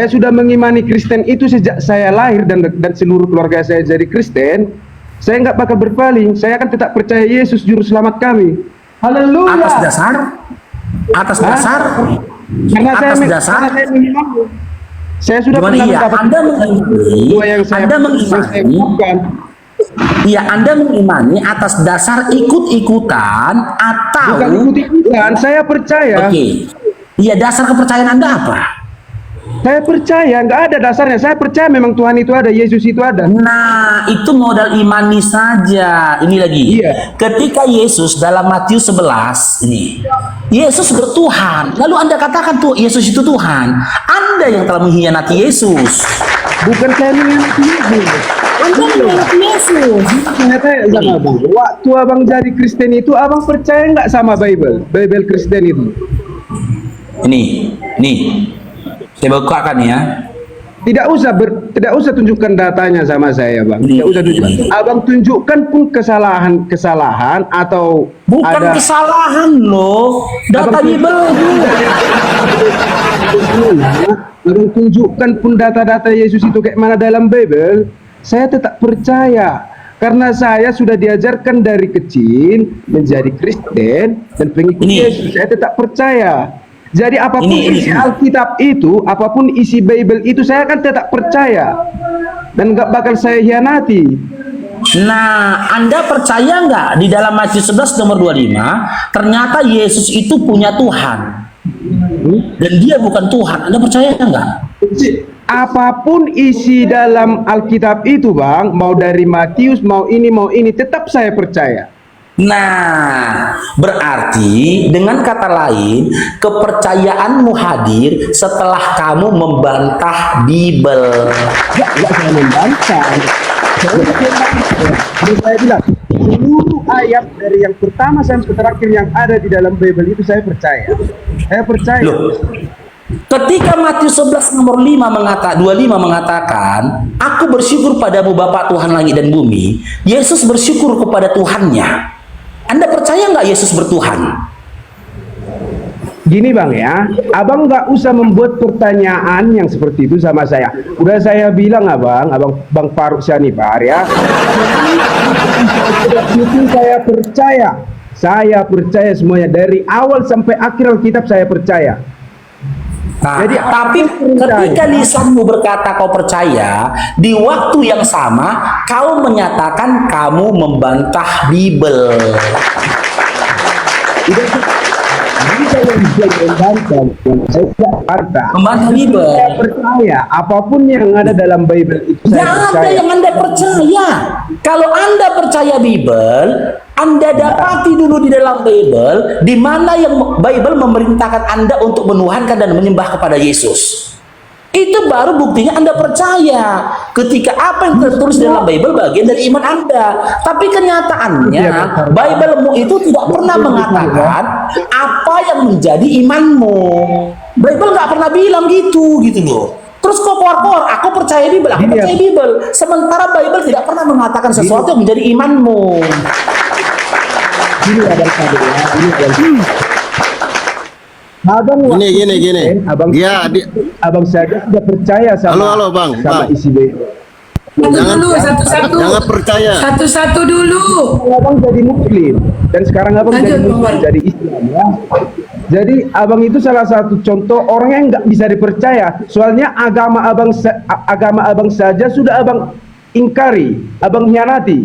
sudah mengimani Kristen itu sejak saya lahir dan seluruh keluarga saya jadi Kristen, saya nggak bakal berpaling, saya akan tetap percaya Yesus juru selamat kami. Haleluya. Atas dasar karena atas saya dasar karena saya mengimani. Saya sudah Gimana pernah iya? mendapat Anda mengimani Iya, Anda mengimani atas dasar ikut-ikutan atau bukan ikut-ikutan, saya percaya. Oke. Iya, dasar kepercayaan Anda apa? Saya percaya, nggak ada dasarnya. Saya percaya memang Tuhan itu ada, Yesus itu ada. Nah, itu modal imani saja. Ini lagi. Iya. Ketika Yesus dalam Matius 11 ini, Yesus bertuhan. Lalu Anda katakan tuh Yesus itu Tuhan. Anda yang telah mengkhianati Yesus. Bukan saya mengkhianati Yesus. Anda mengkhianati Yesus. Saya tanya sama abang, waktu abang jadi Kristen itu, abang percaya nggak sama Bible Kristen itu? Ini. Saya bukakan ya. Tidak usah tunjukkan datanya sama saya, bang. Tidak usah tunjukkan. Abang tunjukkan pun kesalahan atau bukan kesalahan loh. Data Bible. Abang tunjukkan pun data-data Yesus itu kayak mana dalam Bible. Saya tetap percaya karena saya sudah diajarkan dari kecil menjadi Kristen dan pengikut Yesus. Saya tetap percaya. Jadi apapun isi Alkitab itu, apapun isi Bible itu, saya akan tetap percaya dan nggak bakal saya hianati. Nah, Anda percaya nggak di dalam Matius 11 nomor 25 ternyata Yesus itu punya Tuhan dan dia bukan Tuhan? Anda percaya nggak? Apapun isi dalam Alkitab itu, bang, mau dari Matius, mau ini, tetap saya percaya. Nah, berarti dengan kata lain, kepercayaanmu hadir setelah kamu membantah Bible. Enggak saya membantah. Saya bilang, seluruh ayat dari yang pertama sampai terakhir yang ada di dalam Bible itu saya percaya. Saya percaya. Loh, ketika Matius 11 nomor 25 mengatakan, aku bersyukur padamu Bapa Tuhan langit dan bumi, Yesus bersyukur kepada Tuhannya. Anda percaya nggak Yesus bertuhan? Gini bang ya, abang nggak usah membuat pertanyaan yang seperti itu sama saya. Udah saya bilang abang Faruk Syanifar ya. Itu saya percaya semuanya dari awal sampai akhir Alkitab saya percaya. Nah, jadi tapi ketika lisanmu berkata kau percaya, di waktu yang sama kau menyatakan kamu membantah Bible. Saya membantah, saya tidak bantah. Membantah Bible. Saya percaya apapun yang ada dalam Bible itu saya Yang ada percaya. yang Anda percaya. Kalau Anda percaya Bible, Anda dapati dulu di dalam Bible di mana yang Bible memerintahkan Anda untuk menuhankan dan menyembah kepada Yesus. Itu baru buktinya Anda percaya. Ketika apa yang tertulis dalam Bible bagian dari iman Anda. Tapi kenyataannya Bible-mu itu tidak pernah mengatakan apa yang menjadi imanmu. Bible nggak pernah bilang gitu loh. Terus kok keluar, aku percaya Bible, aku percaya Bible. Sementara Bible tidak pernah mengatakan sesuatu yang menjadi imanmu. Gini abang saya ya, Abang Gini. Abang, Ya, abang saja sudah percaya sama Halo, Bang. sama Bang. isi Bible. Satu-satu. Jangan percaya. Satu-satu dulu. Abang jadi Muslim dan sekarang abang jadi Muslim, jadi Islam ya. Jadi abang itu salah satu contoh orang yang nggak bisa dipercaya. Soalnya agama abang saja sudah abang ingkari, abang hianati.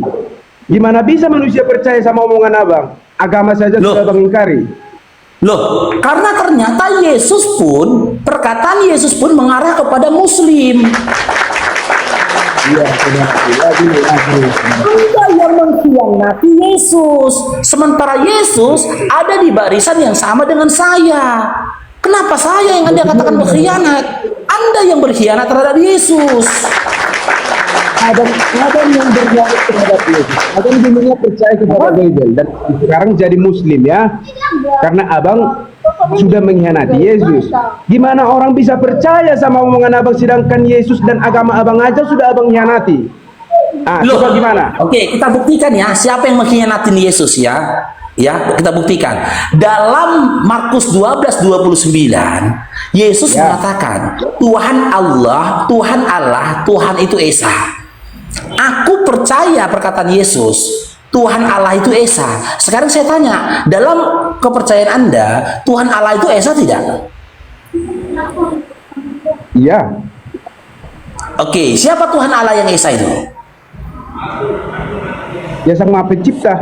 Gimana bisa manusia percaya sama omongan abang? Agama saja sudah abang ingkari. Loh, karena ternyata Yesus pun, perkataan Yesus pun mengarah kepada Muslim. Iya, Anda yang mengkhianati Yesus. Sementara Yesus ada di barisan yang sama dengan saya. Kenapa saya yang Anda katakan berkhianat? Anda yang berkhianat terhadap Yesus. Abang yang berkhianat terhadap Yesus. Abang dulunya percaya kepada Bible dan sekarang jadi Muslim ya. Karena abang sudah mengkhianati Yesus. Gimana orang bisa percaya sama omongan abang sedangkan Yesus dan agama abang aja sudah abang khianati? Loh, coba gimana? Oke, kita buktikan ya siapa yang mengkhianatin Yesus ya. Ya, kita buktikan. Dalam Markus 12:29, Yesus mengatakan, Tuhan Allah, Tuhan itu Esa. Aku percaya perkataan Yesus, Tuhan Allah itu Esa. Sekarang saya tanya, dalam kepercayaan Anda, Tuhan Allah itu Esa tidak? Iya. Oke, siapa Tuhan Allah yang Esa itu? Ya Sang Maha Pencipta.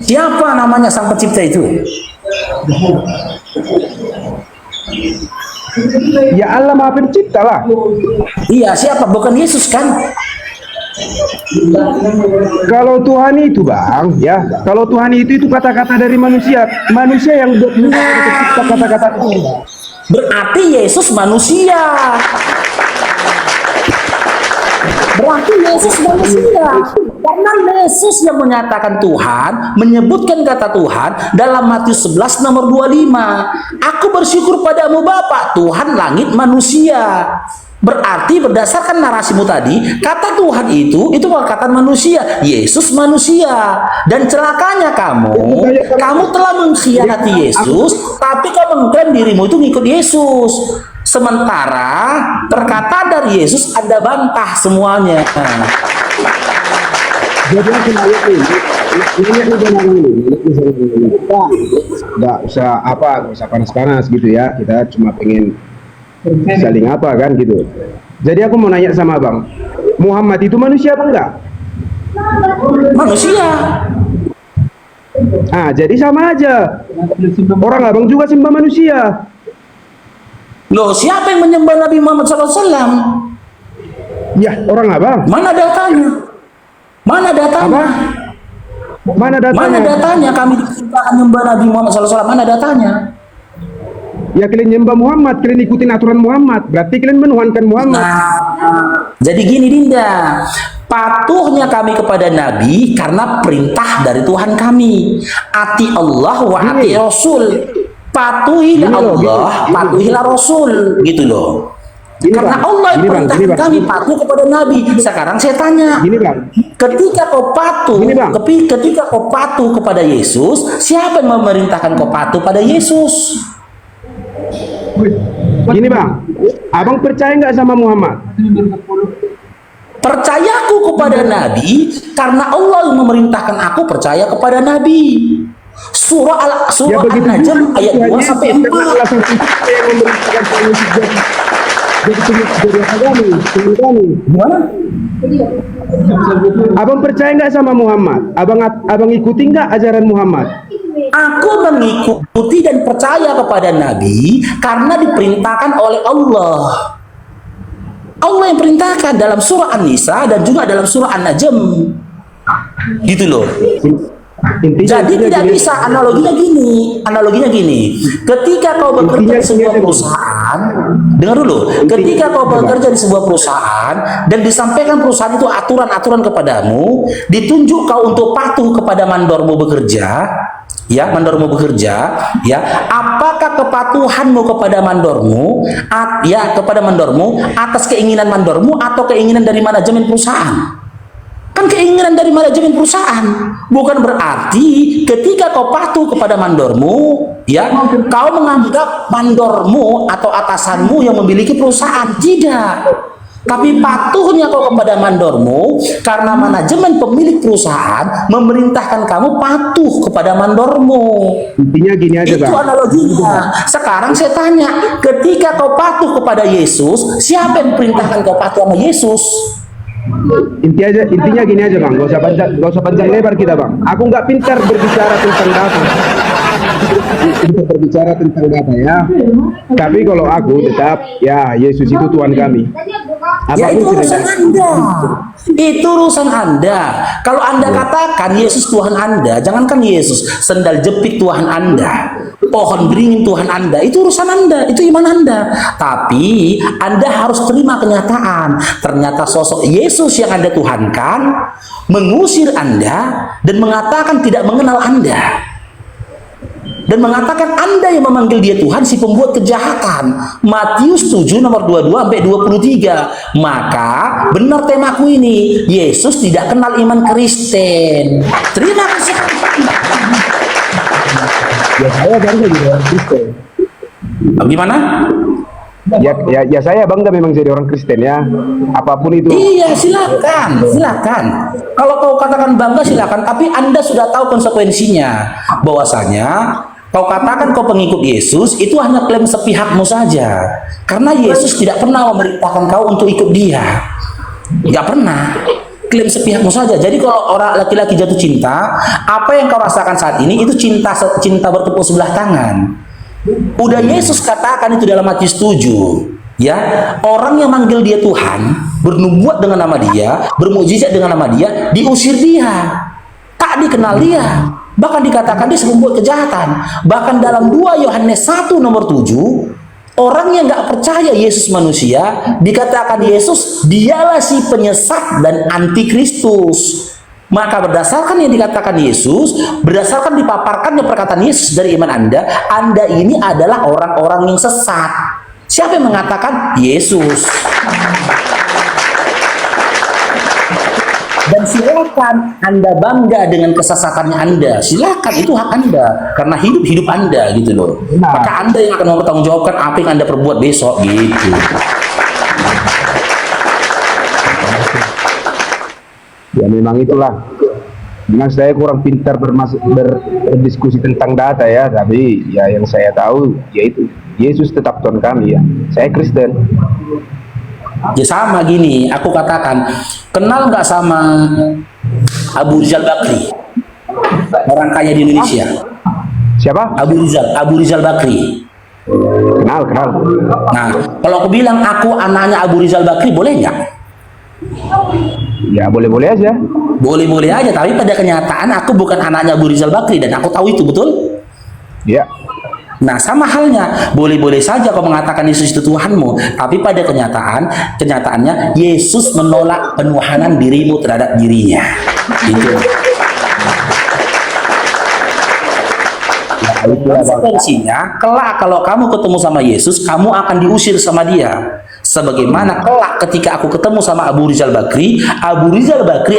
Siapa namanya Sang Pencipta itu? Ya Allah Maha Pencipta lah. Iya, siapa? Bukan Yesus kan? Kalau Tuhan itu bang, ya, kalau Tuhan itu kata-kata dari manusia yang buat kata-kata itu. Berarti Yesus manusia. Karena Yesus yang menyatakan Tuhan, menyebutkan kata Tuhan dalam Matius 11 nomor 25. Aku bersyukur padamu Bapa, Tuhan langit manusia. Berarti berdasarkan narasimu tadi, kata Tuhan itu perkataan manusia, Yesus manusia. Dan celakanya kamu telah mengkhianati Yesus, tapi kamu mengklaim dirimu itu ngikut Yesus. Sementara perkataan dari Yesus Anda bantah semuanya. Jadi aku nanya nggak usah panas-panas gitu ya. Kita cuma pengen saling apa kan gitu. Jadi aku mau nanya sama abang, Muhammad itu manusia apa enggak? Manusia. Jadi sama aja. Orang abang juga sembah manusia. Loh, siapa yang menyembah Nabi Muhammad SAW? Ya, orang abang. Mana datanya? Mana datanya? Mana datanya kami dikatakan menyembah Nabi Muhammad SAW? Mana datanya? Ya kalian nyembah Muhammad, kalian ikutin aturan Muhammad, berarti kalian menuhankan Muhammad. Jadi gini Dinda, patuhnya kami kepada Nabi karena perintah dari Tuhan kami. Ati Allah wa ati Rasul. Patuhilah Allah, patuhilah Rasul, gitu loh. Karena Allah yang perintahkan kami patuh kepada Nabi. Sekarang saya tanya, ketika kau patuh kepada Yesus, siapa yang memerintahkan kau patuh pada Yesus? Gini bang, abang percaya nggak sama Muhammad? Percayaku kepada Nabi karena Allah yang memerintahkan aku percaya kepada Nabi. Surah An-Najm ayat 2 sampai 4. Abang percaya nggak sama Muhammad? Abang ikuti nggak ajaran Muhammad? Aku mengikuti dan percaya kepada Nabi karena diperintahkan oleh Allah. Allah yang perintahkan dalam surah An-Nisa dan juga dalam surah An-Najm. Gitu loh. Jadi tidak bisa analoginya gini. Ketika kau bekerja di sebuah perusahaan, dengar dulu. Ketika kau bekerja di sebuah perusahaan dan disampaikan perusahaan itu aturan-aturan kepadamu, ditunjuk kau untuk patuh kepada mandormu bekerja, ya, apakah kepatuhanmu kepada mandormu atas keinginan mandormu atau keinginan dari manajemen perusahaan? Kan keinginan dari manajemen perusahaan. Bukan berarti ketika kau patuh kepada mandormu, ya, kau menganggap mandormu atau atasanmu yang memiliki perusahaan. Tidak. Tapi patuhnya kau kepada mandormu karena manajemen pemilik perusahaan memerintahkan kamu patuh kepada mandormu. Intinya gini aja, Itu Bang. analoginya. Sekarang saya tanya, ketika kau patuh kepada Yesus, siapa yang perintahkan kau patuh sama Yesus? Intinya gini aja, Bang. Gak usah panjang lebar kita, Bang. Aku nggak pintar berbicara tentang data. Berbicara tentang data, ya. Tapi kalau aku tetap, ya, Yesus itu Tuhan kami. Ya, itu urusan Anda. Itu urusan Anda. Kalau Anda katakan Yesus Tuhan Anda, jangankan Yesus, sendal jepit Tuhan Anda, pohon beringin Tuhan Anda, itu urusan Anda, itu iman Anda. Tapi Anda harus terima kenyataan. Ternyata sosok Yesus yang Anda tuhankan mengusir Anda dan mengatakan tidak mengenal Anda. Dan mengatakan Anda yang memanggil dia Tuhan, si pembuat kejahatan. Matius 7 nomor 22-23. Maka benar temaku ini, Yesus tidak kenal iman Kristen. Terima kasih. Ya, saya bangga jadi orang Kristen. Gimana? Ya saya bangga memang jadi orang Kristen, ya. Apapun itu. Iya, silakan. Kalau kau katakan bangga silakan, tapi Anda sudah tahu konsekuensinya. Bahwasanya kau katakan kau pengikut Yesus, itu hanya klaim sepihakmu saja. Karena Yesus tidak pernah memerintahkan kau untuk ikut dia. Tidak pernah. Klaim sepihakmu saja. Jadi kalau orang laki-laki jatuh cinta, apa yang kau rasakan saat ini itu cinta bertepuk sebelah tangan. Udah Yesus katakan itu dalam Matius 7, ya, orang yang manggil dia Tuhan, bernubuat dengan nama dia, bermukjizat dengan nama dia, diusir dia, tak dikenal dia, bahkan dikatakan dia membuat kejahatan. Bahkan dalam 2 Yohanes 1 nomor 7, orang yang nggak percaya Yesus manusia, dikatakan Yesus dialah si penyesat dan antikristus. Maka berdasarkan yang dikatakan Yesus, berdasarkan dipaparkannya perkataan Yesus dari iman Anda ini adalah orang-orang yang sesat. Siapa yang mengatakan? Yesus. Dan silakan Anda bangga dengan kesesatannya Anda. Silakan, itu hak Anda. Karena hidup Anda gitu loh. Maka Anda yang akan mempertanggungjawabkan apa yang Anda perbuat besok gitu. Ya memang itulah. Memang saya kurang pintar berdiskusi tentang data, ya. Tapi ya yang saya tahu yaitu Yesus tetap Tuhan kami, ya. Saya Kristen. Ya sama gini, aku katakan, kenal nggak sama Abu Rizal Bakri, orang kaya di Indonesia? Siapa? Abu Rizal Bakri. Kenal. Nah, kalau aku bilang aku anaknya Abu Rizal Bakri, boleh nggak? Ya boleh-boleh aja. Boleh-boleh aja, tapi pada kenyataan aku bukan anaknya Abu Rizal Bakri dan aku tahu itu, betul? Ya. Nah, sama halnya, boleh-boleh saja kau mengatakan Yesus itu Tuhanmu, tapi pada kenyataannya Yesus menolak penuhanan dirimu terhadap dirinya. Itu. Konsekuensinya, kelak kalau kamu ketemu sama Yesus, kamu akan diusir sama dia. Sebagaimana kelak ketika aku ketemu sama Abu Rizal Bakri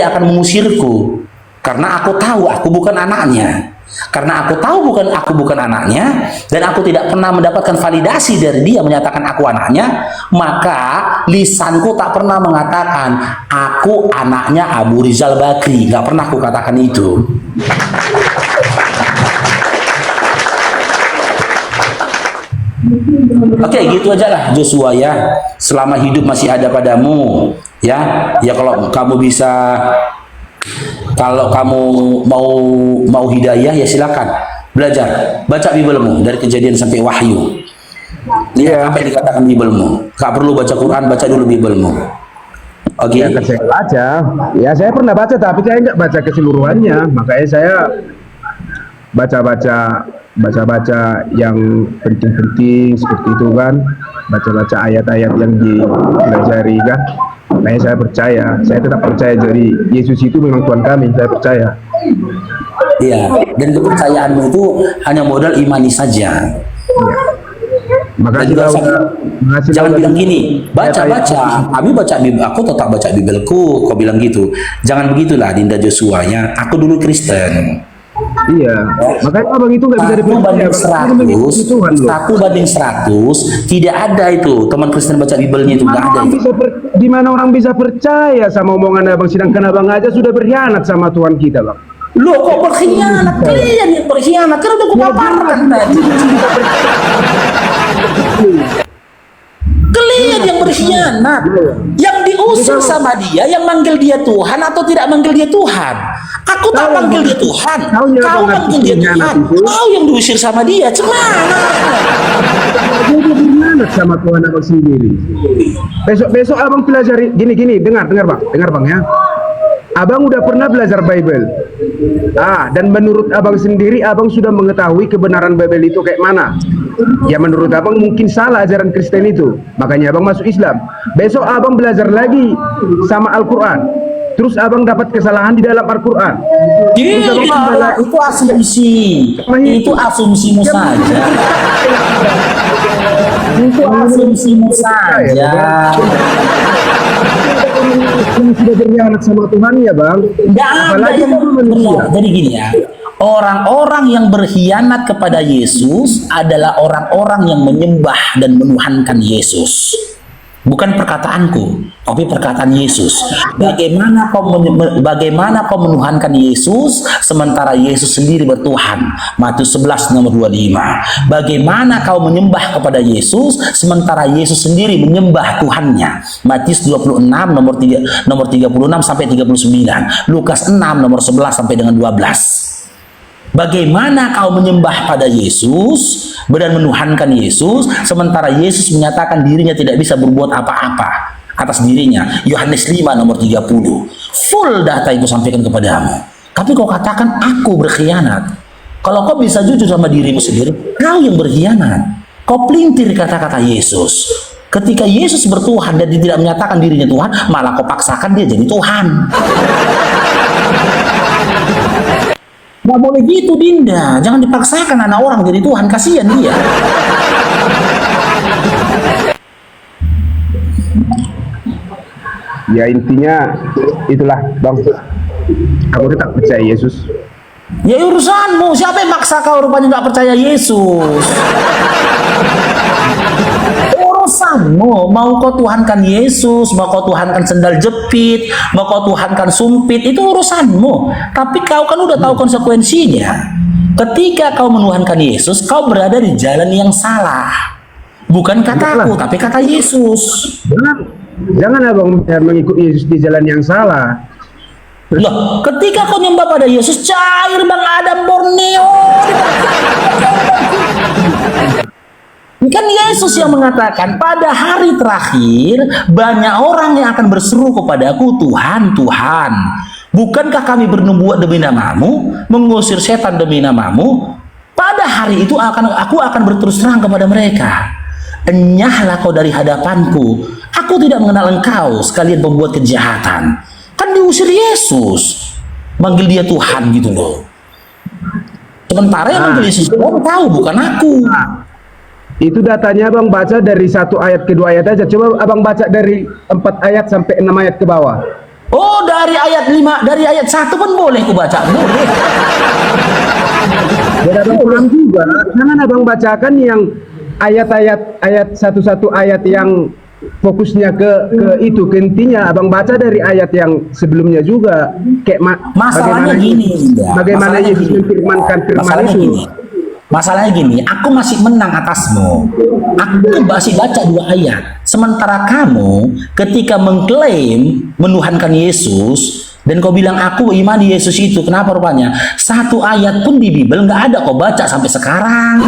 akan mengusirku. Karena aku tahu aku bukan anaknya. Karena aku tahu aku bukan anaknya, dan aku tidak pernah mendapatkan validasi dari dia menyatakan aku anaknya, maka lisanku tak pernah mengatakan aku anaknya Abu Rizal Bakri. Gak pernah aku katakan itu. Oke, gitu aja lah Joshua, ya. Selama hidup masih ada padamu, ya kalau kamu bisa, kalau kamu mau hidayah, ya silakan. Belajar, baca Bibelmu dari Kejadian sampai Wahyu. Lihat apa yang dikatakan Bibelmu. Gak perlu baca Quran, baca dulu Bibelmu. Oke. Ya, kan saya baca. Ya, saya pernah baca, tapi saya nggak baca keseluruhannya. Makanya saya baca yang penting-penting seperti itu kan. Baca-baca ayat-ayat yang dipelajari kan. Makanya saya percaya. Saya tetap percaya jadi Yesus itu memang Tuhan kami. Saya percaya. Iya. Dan kepercayaanmu itu hanya modal imani saja. Makanya juga jangan bilang gini, baca, kami baca Bibel, aku tetap baca Bibelku, kau bilang gitu. Jangan begitulah Dinda Joshua ya, aku dulu Kristen. Iya, makanya abang itu nggak bisa dipercaya. 1 banding 100, tidak ada itu teman Kristen baca Bibelnya itu, nggak ada itu. Di mana orang bisa percaya sama omongan abang, sedangkan abang aja sudah berkhianat sama Tuhan kita, bang. Loh, kok berkhianat? Kalian yang berkhianat, karena udah kupaparkan tadi. Kalian yang berkhianat, yang diusir sama dia, yang manggil dia Tuhan atau tidak manggil dia Tuhan. Aku tak manggil dia Tuhan, kau manggil dia Tuhan, kau yang diusir sama dia. Cemana? Dia berkhianat sama Tuhan abang sendiri. Besok abang pelajari, gini, dengar bang ya. Abang udah pernah belajar Bible. Dan menurut abang sendiri, abang sudah mengetahui kebenaran Bible itu kayak mana. Ya menurut abang mungkin salah ajaran Kristen itu, makanya abang masuk Islam. Besok abang belajar lagi sama Al-Quran, terus abang dapat kesalahan di dalam Al-Quran. Itu asumsi, itu asumsimu saja. Itu asumsimu saja. Sudah berkhianat sama Tuhan ya bang. Apalagi manusia. Jadi gini ya, orang-orang yang berkhianat kepada Yesus adalah orang-orang yang menyembah dan menuhankan Yesus. Bukan perkataanku, tapi perkataan Yesus. Bagaimana kau menuhankan Yesus sementara Yesus sendiri bertuhan? Matius 11 nomor 25. Bagaimana kau menyembah kepada Yesus sementara Yesus sendiri menyembah Tuhannya? Matius 26 nomor 36 sampai 39. Lukas 6 nomor 11 sampai dengan 12. Bagaimana kau menyembah pada Yesus dan menuhankan Yesus sementara Yesus menyatakan dirinya tidak bisa berbuat apa-apa atas dirinya? Yohanes 5 nomor 30. Full data itu sampaikan kepadamu. Tapi kau katakan aku berkhianat. Kalau kau bisa jujur sama dirimu sendiri, kau yang berkhianat. Kau pelintir kata-kata Yesus. Ketika Yesus bertuhan dan dia tidak menyatakan dirinya Tuhan, malah kau paksakan dia jadi Tuhan. Nggak boleh gitu, Dinda. Jangan dipaksakan anak orang jadi Tuhan, kasihan dia. Ya intinya itulah bang. Aku tetap percaya Yesus. Ya urusanmu. Siapa yang maksa kau rupanya nggak percaya Yesus? Urusanmu. Mau kau tuhankan Yesus, mau kau tuhankan sendal jepit, mau kau tuhankan sumpit, itu urusanmu. Tapi kau kan udah tahu konsekuensinya. Ketika kau menuhankan Yesus, kau berada di jalan yang salah. Bukan kataku, tapi kata Yesus. Jangan abang mengikuti Yesus di jalan yang salah. Loh, ketika kau nyembah pada Yesus, cair Bang Adam Borneo. Kan Yesus yang mengatakan pada hari terakhir banyak orang yang akan berseru kepadaku, Tuhan, Tuhan, bukankah kami bernubuat demi namamu, mengusir setan demi namamu? Pada hari itu aku akan berterus terang kepada mereka, enyahlah kau dari hadapanku, aku tidak mengenal engkau sekalian pembuat kejahatan. Kan diusir Yesus, manggil dia Tuhan gitu loh. Sementara yang manggil Yesus orang tahu bukan aku. Itu datanya abang baca dari 1 ayat ke 2 ayat aja. Coba abang baca dari 4 ayat sampai 6 ayat ke bawah. Oh, dari ayat 5, dari ayat 1 pun boleh ku baca, boleh. Dan abang pulang juga, jangan abang bacakan yang ayat-ayat satu-satu ayat yang fokusnya ke itu, ke intinya. Abang baca dari ayat yang sebelumnya juga, kayak masalahnya gini, bagaimana Yesus memfirmankan firman itu. Masalahnya gini, aku masih menang atasmu. Aku masih baca 2 ayat. Sementara kamu ketika mengklaim menuhankan Yesus Dan kau bilang aku imani Yesus itu. Kenapa rupanya? Satu ayat pun di Bible nggak ada kau baca sampai sekarang.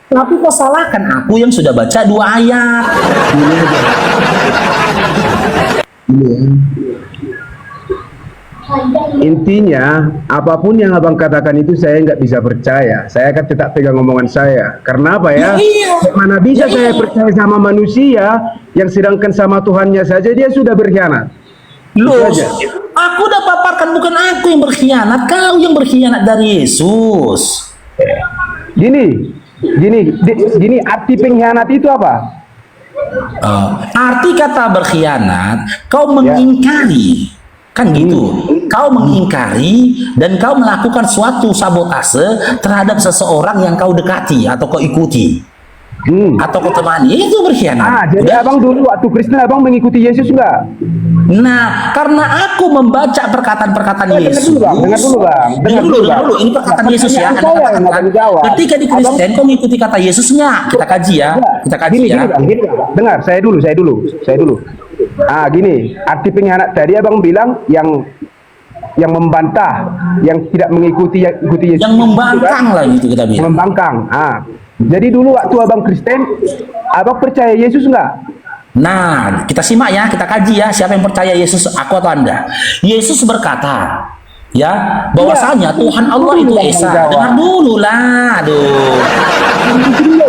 Tapi kau salahkan aku yang sudah baca 2 ayat. Intinya, apapun yang abang katakan itu saya nggak bisa percaya. Saya akan tetap pegang omongan saya. Karena apa ya? Mana bisa saya percaya sama manusia yang sedangkan sama Tuhannya saja dia sudah berkhianat. Loh, aku udah paparkan bukan aku yang berkhianat, kau yang berkhianat dari Yesus. Gini, arti pengkhianat itu apa? Arti kata berkhianat, kau mengingkari. Kan gitu, kau mengingkari dan kau melakukan suatu sabotase terhadap seseorang yang kau dekati atau kau ikuti atau kau temani, itu berkhianat. Jadi abang dulu waktu Kristen abang mengikuti Yesus enggak? Nah, karena aku membaca perkataan-perkataan Yesus. Dengar dulu bang. Ini perkataan Yesus ya. Ketika di Kristen kau mengikuti kata Yesus enggak? Kita kaji ya. Gini, dengar, saya dulu. Gini, arti pengkhianat tadi abang bilang yang membantah, yang tidak mengikuti Yesus. Yang membangkang lah gitu kita bilang. Membangkang. Jadi dulu waktu abang Kristen, abang percaya Yesus enggak? Nah, kita simak ya, kita kaji ya, siapa yang percaya Yesus, aku atau Anda. Yesus berkata, ya, bahwasanya Tuhan Allah itu Esa. Dengar dulu lah, aduh.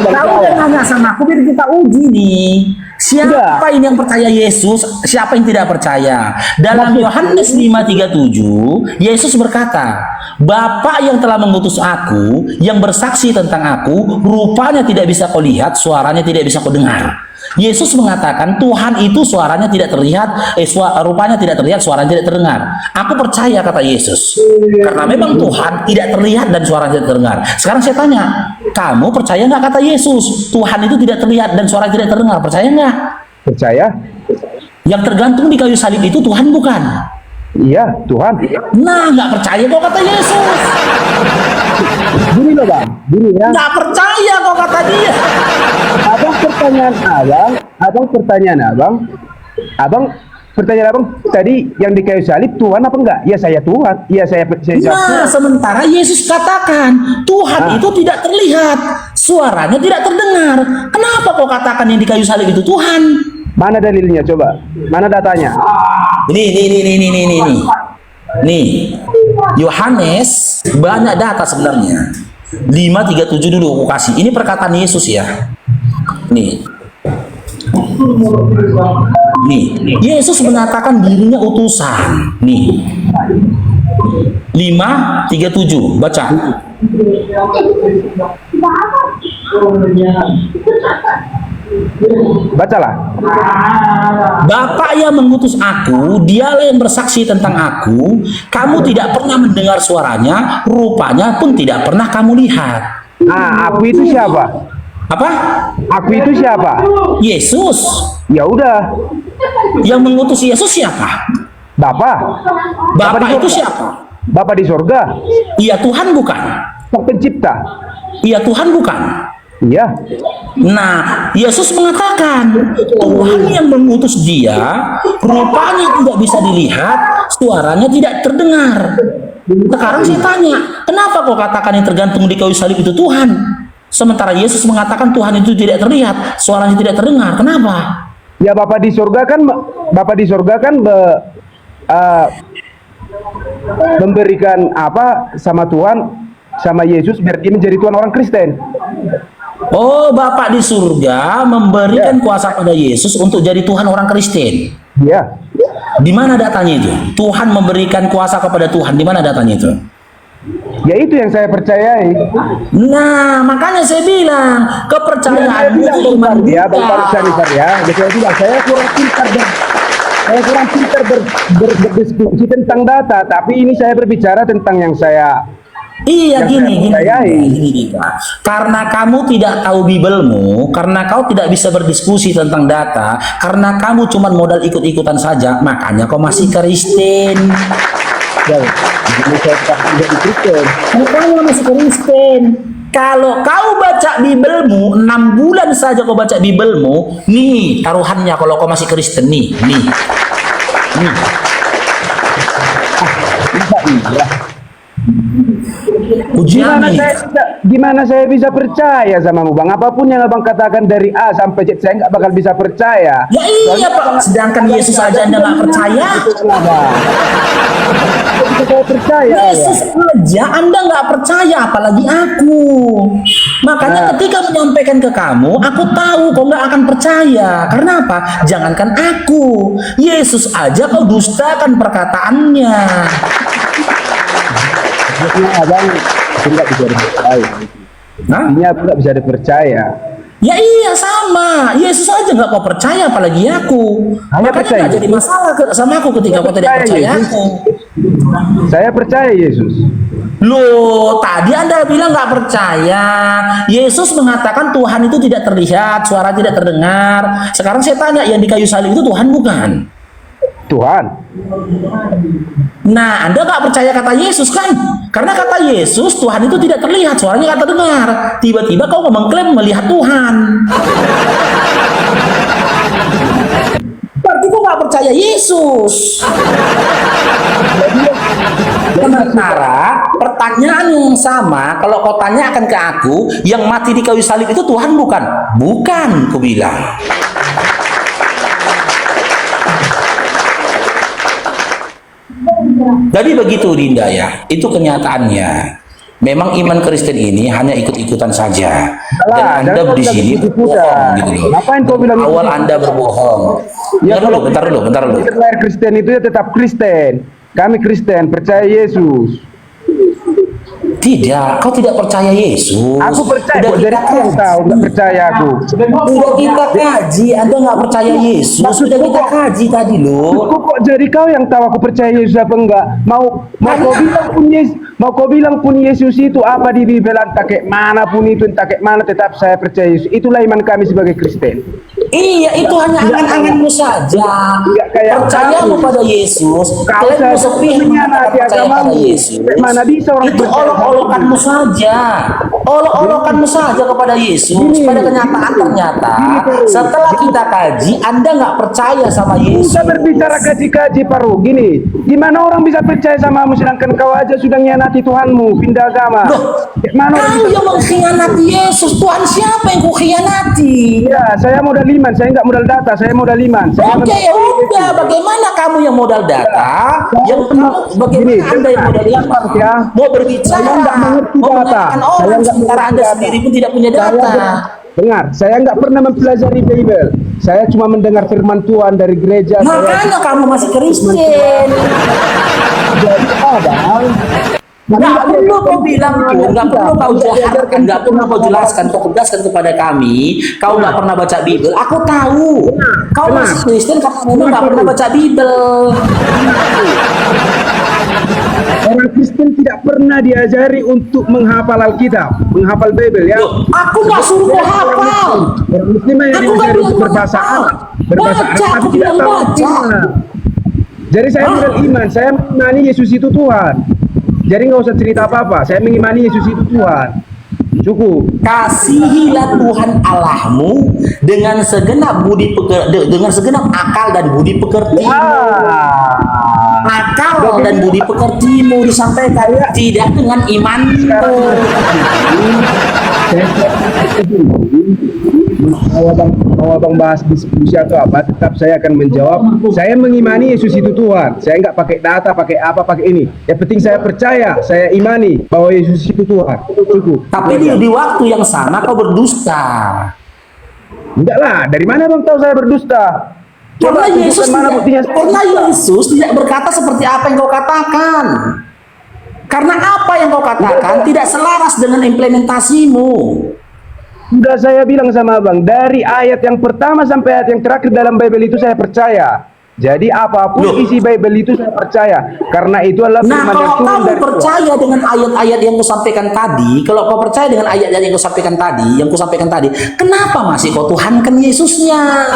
Kau udah nanya sama aku, biar kita uji nih. Siapa ini yang percaya Yesus, siapa yang tidak percaya? Dalam Yohanes 5:37, Yesus berkata, Bapa yang telah mengutus aku, yang bersaksi tentang aku, rupanya tidak bisa kau lihat, suaranya tidak bisa kau dengar. Yesus mengatakan Tuhan itu suaranya tidak terlihat, rupanya tidak terlihat, suaranya tidak terdengar. Aku percaya kata Yesus, karena memang Tuhan tidak terlihat dan suaranya tidak terdengar. Sekarang saya tanya, kamu percaya nggak kata Yesus? Tuhan itu tidak terlihat dan suaranya tidak terdengar. Percaya nggak? Percaya. Yang tergantung di kayu salib itu Tuhan bukan? Iya, Tuhan. Nah, nggak percaya kok kata Yesus. Gini loh bang, gini ya. Nggak percaya kok kata dia. Abang pertanyaan abang tadi yang di kayu salib Tuhan apa enggak? Ya saya Tuhan. Ya saya Nah, sementara Yesus katakan Tuhan itu tidak terlihat, suaranya tidak terdengar. Kenapa kau katakan yang di kayu salib itu Tuhan? Mana dalilnya coba? Mana datanya? Nih. Yohanes banyak data sebenarnya. 5:37 dulu aku kasih. Ini perkataan Yesus ya. Nih, Yesus mengatakan dirinya utusan. Nih, 5:37, baca. Bacalah. Bapa yang mengutus aku, dialah yang bersaksi tentang aku. Kamu tidak pernah mendengar suaranya, rupanya pun tidak pernah kamu lihat. Aku itu siapa? Apa? Aku itu siapa? Yesus. Ya udah. Yang mengutus Yesus siapa? Bapa itu siapa? Bapa di sorga. Iya, Tuhan bukan? Sang pencipta. Iya, Tuhan bukan? Iya. Nah, Yesus mengatakan Tuhan yang mengutus dia, rupanya tidak bisa dilihat, suaranya tidak terdengar. Sekarang saya tanya, kenapa kau katakan yang tergantung di kayu salib itu Tuhan? Sementara Yesus mengatakan Tuhan itu tidak terlihat, suaranya tidak terdengar. Kenapa? Ya Bapa di sorga kan memberikan apa sama Tuhan, sama Yesus biar dia menjadi Tuhan orang Kristen. Oh, Bapak di surga memberikan kuasa pada Yesus untuk jadi Tuhan orang Kristen. Iya. Di mana datanya itu? Tuhan memberikan kuasa kepada Tuhan. Di mana datanya itu? Ya itu yang saya percayai. Nah, makanya saya bilang kepercayaan itu iman ya, saya kurang pintar berdiskusi tentang data, tapi ini saya berbicara tentang yang saya. Iya, gini, karena kamu tidak tahu Bibelmu, karena kau tidak bisa berdiskusi tentang data, karena kamu cuma modal ikut-ikutan saja, makanya kau masih Kristen. Kamu masih Kristen. Kalau kau baca Bibelmu 6 bulan saja kau baca Bibelmu, nih taruhannya kalau kau masih Kristen nih. Gimana saya bisa percaya samamu bang? Apapun yang abang katakan dari A sampai Z, saya nggak bakal bisa percaya. Ya iya Pak, sedangkan Yesus aja Anda nggak percaya. Saya percaya. Yesus aja Anda nggak percaya, apalagi aku. Makanya ketika menyampaikan ke kamu, aku tahu kau nggak akan percaya. Karena apa? Jangankan aku, Yesus aja kau dustakan perkataannya. Abang nggak bisa dipercaya. Ini aku nggak bisa dipercaya. Ya iya sama, Yesus aja nggak kau percaya, apalagi aku. Makanya nggak jadi masalah sama aku ketika kau tidak percaya aku. Saya percaya Yesus. Loh, tadi Anda bilang nggak percaya. Yesus mengatakan Tuhan itu tidak terlihat, suara tidak terdengar. Sekarang saya tanya, yang di kayu salib itu Tuhan bukan? Tuhan. Nah, Anda nggak percaya kata Yesus kan? Karena kata Yesus, Tuhan itu tidak terlihat, suaranya nggak terdengar. Tiba-tiba kau mengklaim melihat Tuhan. Berarti kau nggak percaya Yesus. Sementara pertanyaan yang sama, kalau kau tanyakan ke aku, yang mati di kayu salib itu Tuhan bukan? Bukan, kau bilang. Jadi begitu Dinda ya, itu kenyataannya. Memang iman Kristen ini hanya ikut-ikutan saja. Dan Anda di sini berbohong gitu loh. Ngapain kau bilang awal Anda berbohong? Ya bentar dulu. Kristen itu ya tetap Kristen. Kami Kristen, percaya Yesus. Tidak, kau tidak percaya Yesus. Aku percaya, dari yang tahu nggak percaya aku. Sudah kita kaji, Anda nggak percaya Yesus. Sudah kita kaji tadi loh. Kok jadi kau yang tahu aku percaya Yesus apa enggak? Mau kau bilang pun Yesus itu apa di Bibel, entah kayak mana pun itu, entah kayak mana, tetap saya percaya Yesus. Itulah iman kami sebagai Kristen. Iya, itu hanya angan-anganmu saja. Percayamu pada Yesus, kalian sepihak percaya pada Yesus. Mana bisa orang itu olok-olokanmu saja, olok-olokanmu saja kepada Yesus. Pada kenyataan ternyata setelah kita kaji, Anda nggak percaya sama Yesus. Kita berbicara kaji-kaji Paru. Gini, gimana orang bisa percaya samamu sedangkan kau aja sudah mengkhianati Tuhanmu, pindah agama? Kau yang mengkhianati Yesus. Tuhan siapa yang kau khianati? Ya, saya modal iman, saya nggak modal data, saya modal iman. Oke, udah. Bagaimana kamu yang modal data? Yang bagaimana Anda yang modal iman? Mau berbicara, mau menanyakan orang, sementara Anda sendiri pun tidak punya data. Dengar, saya nggak pernah mempelajari Bible. Saya cuma mendengar firman Tuhan dari gereja. Makanya kamu masih Kristen. Jadi abang, nggak perlu kau bilang, nggak perlu kau jaharkan, nggak perlu kau jelaskan, kau tegaskan kepada kami, kau nggak pernah baca Bible. Aku tahu, kau masih Kristen karena memang nggak pernah baca Bible. Orang Kristen tidak pernah diajari untuk menghafal Alkitab, menghafal Bible ya. Aku nggak suruh kau hafal. Orang Muslim yang diajari untuk berbahasa Arab, tapi tidak tahu Artinya. Jadi saya modal iman, saya mengimani Yesus itu Tuhan. Jadi nggak usah cerita apa-apa, saya mengimani Yesus itu Tuhan. Cukup. Kasihilah Tuhan Allahmu dengan segenap dengan segenap akal dan budi pekertimu. Akal dan budi pekertimu disampaikan, tidak dengan imanmu. Mau abang bahas diskusi atau apa, tetap saya akan menjawab. Saya mengimani Yesus itu Tuhan. Saya nggak pakai data, pakai apa, pakai ini. Yang penting saya percaya, saya imani bahwa Yesus itu Tuhan. Cukup. Tapi di waktu yang sama kau berdusta. Enggak lah, dari mana bang tahu saya berdusta? Karena Yesus tidak berkata seperti apa yang kau katakan. Karena apa yang kau katakan tidak selaras dengan implementasimu. Sudah saya bilang sama abang, dari ayat yang pertama sampai ayat yang terakhir dalam Bible itu saya percaya. Jadi apapun isi Bible itu saya percaya, karena itu adalah firman yang turun dari Tuhan. Kalau kamu percaya dengan ayat-ayat yang kusampaikan tadi, kalau kau percaya dengan ayat-ayat yang kusampaikan tadi, kenapa masih kau tuhankan Yesusnya?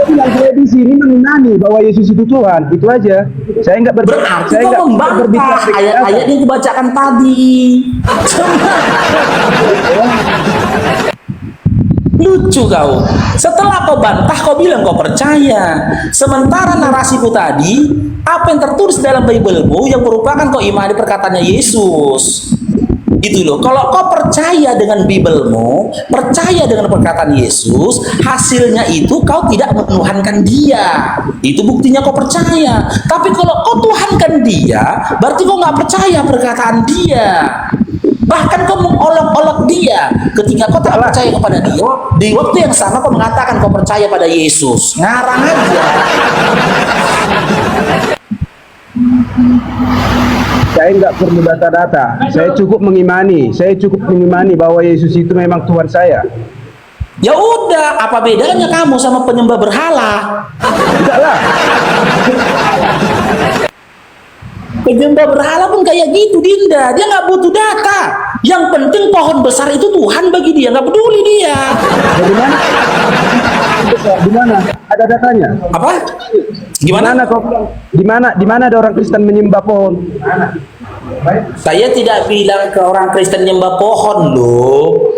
Saya di sini mengimani bahwa Yesus itu Tuhan, itu aja. Saya nggak berarti kau membantah ayat-ayat yang kubacakan tadi. Lucu kau. Setelah kau bantah, kau bilang kau percaya. Sementara narasimu tadi, apa yang tertulis dalam Biblemu yang merupakan kau imani perkataannya Yesus. Gitu loh. Kalau kau percaya dengan Biblemu, percaya dengan perkataan Yesus, hasilnya itu kau tidak menuhankan dia. Itu buktinya kau percaya. Tapi kalau kau tuhankan dia, berarti kau nggak percaya perkataan dia. Bahkan kau mengolok-olok dia ketika kau tak percaya kepada dia. Di waktu yang sama kau mengatakan kau percaya pada Yesus. Ngarang aja. Saya nggak perlu data-data. Saya cukup mengimani. Saya cukup mengimani bahwa Yesus itu memang Tuhan saya. Ya udah, apa bedanya kamu sama penyembah berhala? Enggaklah. Penyembah berhala pun kayak gitu, Dinda. Dia nggak butuh data. Yang penting pohon besar itu Tuhan bagi dia, nggak peduli dia. Bagaimana? Di mana? Ada datanya? Apa? Gimana? Di mana ada orang Kristen menyembah pohon? Saya tidak bilang ke orang Kristen menyembah pohon loh.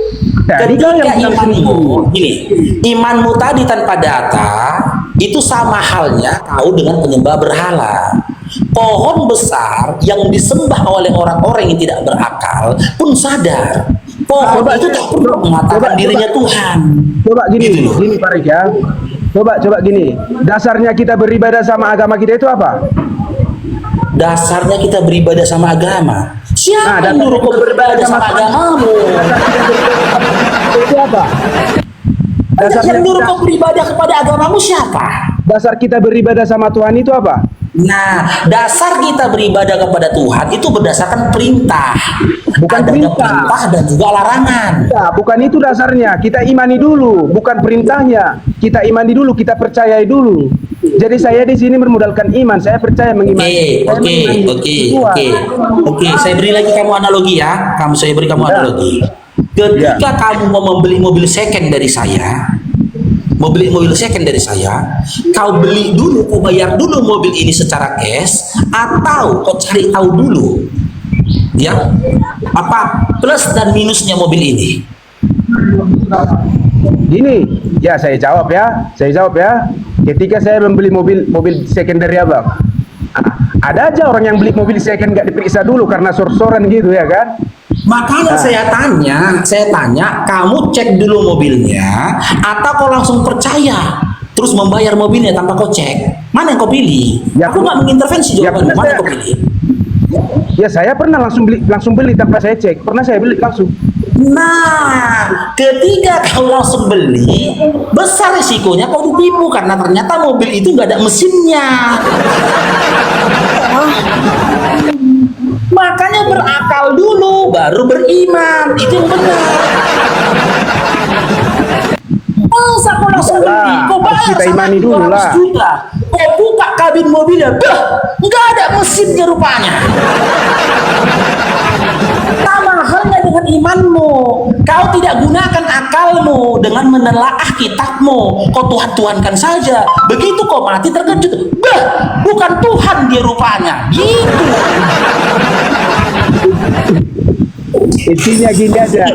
Ketika imanmu, gini, imanmu tadi tanpa data itu sama halnya kau dengan penyembah berhala. Pohon besar yang disembah oleh orang-orang yang tidak berakal pun sadar pohon itu tak perlu mengatakan dirinya Tuhan. Coba gini, gini Pak Rik ya. Coba gini. Dasarnya kita beribadah sama agama kita itu apa? Dasarnya kita beribadah sama agama. Siapa yang nyuruh kau beribadah sama agamamu? Itu apa? Dasar yang nyuruh kau beribadah kepada agamamu siapa? Dasar kita beribadah sama Tuhan itu apa? Nah, dasar kita beribadah kepada Tuhan itu berdasarkan perintah. Bukan perintah dan juga larangan. Ya, bukan itu dasarnya. Kita imani dulu, bukan perintahnya. Kita imani dulu, kita percayai dulu. Jadi saya di sini bermodalkan iman. Saya percaya mengimani. Oke. Saya beri lagi kamu analogi ya. Saya beri kamu analogi. Ketika kamu mau membeli mobil second dari saya, kau beli dulu, kau bayar dulu mobil ini secara cash, atau kau cari tahu dulu, ya, apa plus dan minusnya mobil ini? Gini, ya saya jawab ya. Ketika saya membeli mobil second dari abang, ada aja orang yang beli mobil second nggak diperiksa dulu karena sor-soran gitu ya kan? Makanya saya tanya, kamu cek dulu mobilnya atau kau langsung percaya terus membayar mobilnya tanpa kau cek? Mana yang kau pilih? Ya, aku nggak mengintervensi jawabanmu. Mana yang kau pilih? Ya saya pernah langsung beli tanpa saya cek. Pernah saya beli langsung. Nah, ketika kau langsung beli, besar risikonya kau ditipu karena ternyata mobil itu nggak ada mesinnya. Makanya berakal dulu, baru beriman. Itu yang benar. Masa kau langsung beli, kau bayar kita imani dulu lah. Juta. Kau buka kabin mobilnya, nggak ada mesinnya rupanya. Sama halnya dengan imanmu. Kau tidak gunakan akalmu dengan menelaah kitabmu. Kau tuhan-tuhankan saja. Begitu kau mati terkejut, bukan Tuhan dia rupanya. Gitu. Intinya gini aja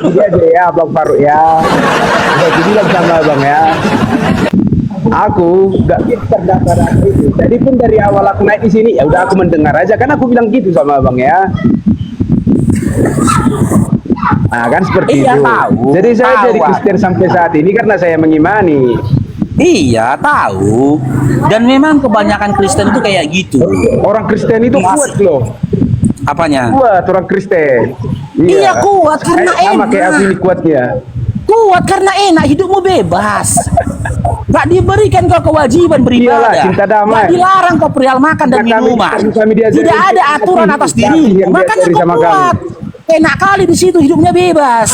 ya Bang Faruk ya. Udah gini lah sama Bang ya. Aku nggak terdaftar itu. Jadi pun dari awal aku naik di sini ya udah aku mendengar aja kan aku bilang gitu sama Bang ya. Nah kan seperti itu. Tahu, jadi saya tahu, jadi Kristen sampai saat ini karena saya mengimani. Iya tahu. Dan memang kebanyakan Kristen itu kayak gitu. Orang Kristen itu kuat loh. Apanya? Kuat orang Kristen. Iya kuat karena enak. Sama kayak aku ini kuatnya. Kuat karena enak, hidupmu bebas. Gak diberikan kau kewajiban beribadah. Iyalah, cinta damai. Gak dilarang kau perihal makan dan minuman. Tidak ada aturan atas dirimu. Makanya kau kuat. Enak kali di situ hidupnya bebas.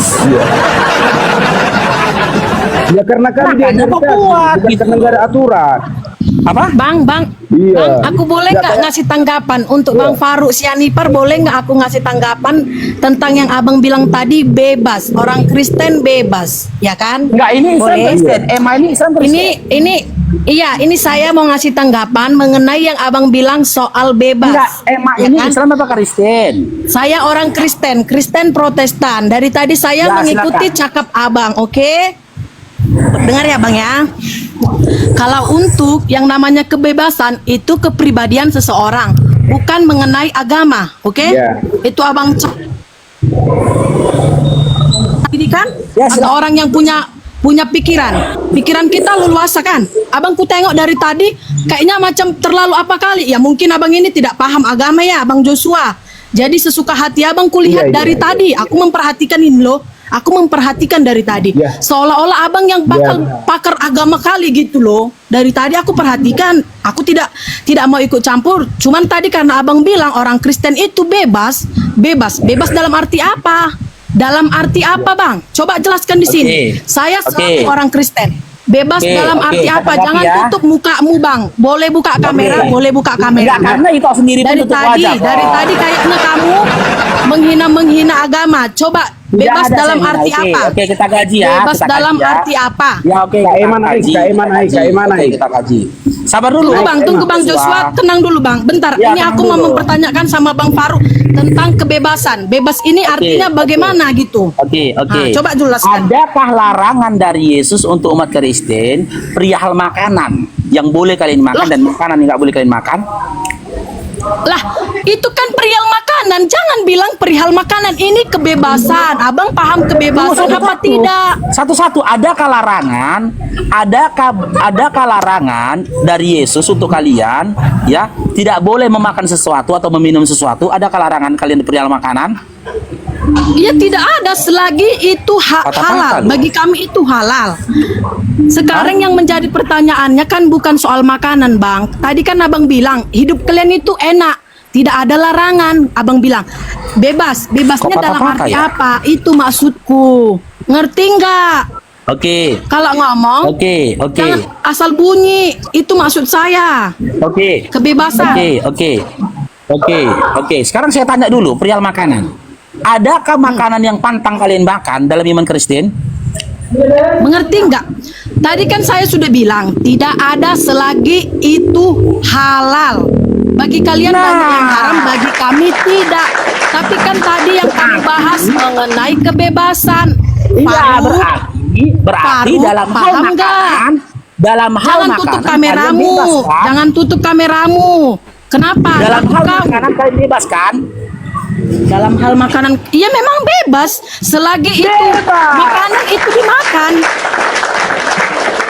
Ya karena kami diajarkan kuat, bukan karena nggak ada aturan. Apa? Bang, Iya. Bang, aku boleh nggak ngasih tanggapan untuk Bang Faruk Sianipar? Boleh nggak aku ngasih tanggapan tentang yang abang bilang tadi bebas, orang Kristen bebas, ya kan? Enggak, ini Islam Kristen. Ini Islam Kristen. Ini saya mau ngasih tanggapan mengenai yang abang bilang soal bebas. Enggak, ya ini kan? Islam apa Kristen? Saya orang Kristen Protestan. Dari tadi saya mengikuti cakap abang, oke? Dengar ya Bang ya. Kalau untuk yang namanya kebebasan itu kepribadian seseorang, bukan mengenai agama, oke? Ya. Itu Abang ini kan Ya, ada orang yang punya pikiran kita leluasa kan. Abang ku tengok dari tadi kayaknya macam terlalu apa kali ya, mungkin abang ini tidak paham agama ya Bang Joshua. Jadi sesuka hati abang kulihat dari tadi, aku memperhatikan ini loh. Aku memperhatikan dari tadi, seolah-olah abang yang pakar agama kali gitu loh. Dari tadi aku perhatikan, aku tidak mau ikut campur. Cuman tadi karena abang bilang orang Kristen itu bebas dalam arti apa? Dalam arti apa Bang? Coba jelaskan di sini. Saya sebagai orang Kristen, bebas dalam arti apa? Jangan tutup mukamu Bang. Boleh buka kamera, boleh buka kamera. Enggak, karena itu sendiri pun tutup wajah. Dari tadi kayaknya kamu menghina agama. Coba bebas dalam arti apa? Oke, kita gaji ya. Bebas dalam arti apa? Ya oke, Kak Eman naik. kita gaji. Sabar dulu. Tunggu Bang Joshua, tenang dulu Bang. Bentar, Ya, ini aku mau mempertanyakan sama Bang Faruk tentang kebebasan. Bebas ini artinya bagaimana gitu? Oke. Nah, coba jelaskan. Adakah larangan dari Yesus untuk umat Kristen perihal makanan yang boleh kalian makan dan makanan yang nggak boleh kalian makan? Lah, itu kan perihal makanan. Jangan bilang perihal makanan. Ini kebebasan. Abang paham kebebasan apa tidak? Satu-satu, adakah larangan? Adakah larangan dari Yesus untuk kalian ya tidak boleh memakan sesuatu atau meminum sesuatu? Adakah larangan kalian perihal makanan? Ya tidak ada selagi itu halal. Bagi kami itu halal. Sekarang yang menjadi pertanyaannya kan bukan soal makanan Bang. Tadi kan abang bilang hidup kalian itu enak, tidak ada larangan. Abang bilang bebasnya dalam arti apa? Itu maksudku. Ngerti nggak? Oke. Kalau ngomong, jangan asal bunyi. Itu maksud saya. Oke. Kebebasan. Oke. Sekarang saya tanya dulu perihal makanan. Adakah makanan yang pantang kalian makan dalam iman Kristen? Mengerti nggak? Tadi kan saya sudah bilang tidak ada selagi itu halal. Bagi kalian banyak yang haram, bagi kami tidak. Tapi kan tadi yang kami bahas mengenai kebebasan. Berarti dalam hal makanan, jangan tutup kameramu. Jangan tutup kameramu. Kenapa? Dalam hal makanan kalian bebas kan? Dalam hal makanan, iya memang bebas selagi itu makanan itu dimakan.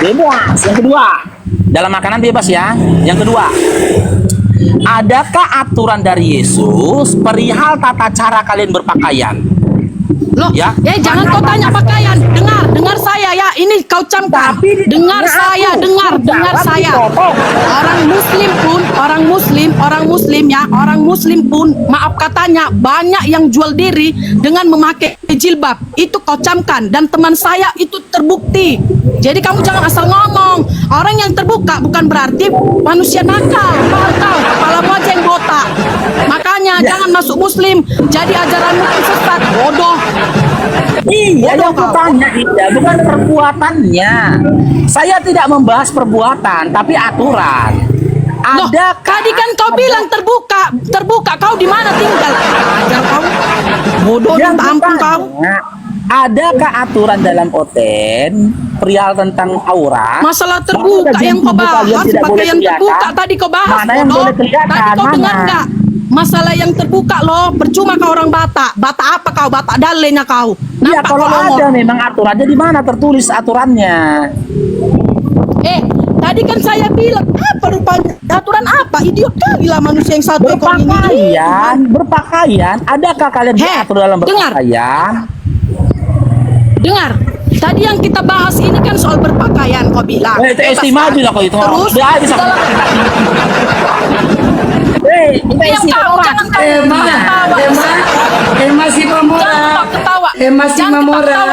Bebas. Yang kedua, dalam makanan bebas ya. Yang kedua, adakah aturan dari Yesus perihal tata cara kalian berpakaian? Loh, jangan kau tanya pakaian. Dengar saya ya. Ini kau camkan. Dengar saya. Orang muslim pun maaf katanya banyak yang jual diri dengan memakai jilbab. Itu kau camkan dan teman saya itu terbukti. Jadi kamu jangan asal ngomong. Orang yang terbuka bukan berarti manusia nakal. Kau kepalamu aja yang botak. Makanya jangan masuk muslim. Jadi ajaranmu sesat. Bodoh. Iya, yang aku tanya bukan perbuatannya. Saya tidak membahas perbuatan, tapi aturan. Tadi kan kau bilang terbuka. Kau di mana tinggal? Ajar kau. Bodoh, minta ampun kau. Adakah aturan dalam oten perihal tentang aurat? Masalah terbuka yang kau bahas, pakaian terbuka tadi kau bahas. Mana yang boleh kelihatan? Tadi kau dengar nggak? Masalah yang terbuka loh, percuma kau orang Batak. Batak apa kau? Batak dalenya kau. Iya, kalau ada memang aturannya di mana tertulis aturannya? Tadi kan saya bilang apa rupanya? Aturan apa? Idiot kali lah manusia yang satu ekor ini. Berpakaian. Adakah kalian diatur dalam berpakaian? Dengar. Tadi yang kita bahas ini kan soal berpakaian. Kau bilang. Itu estimasi lah kau itu. Terus masih ketawa.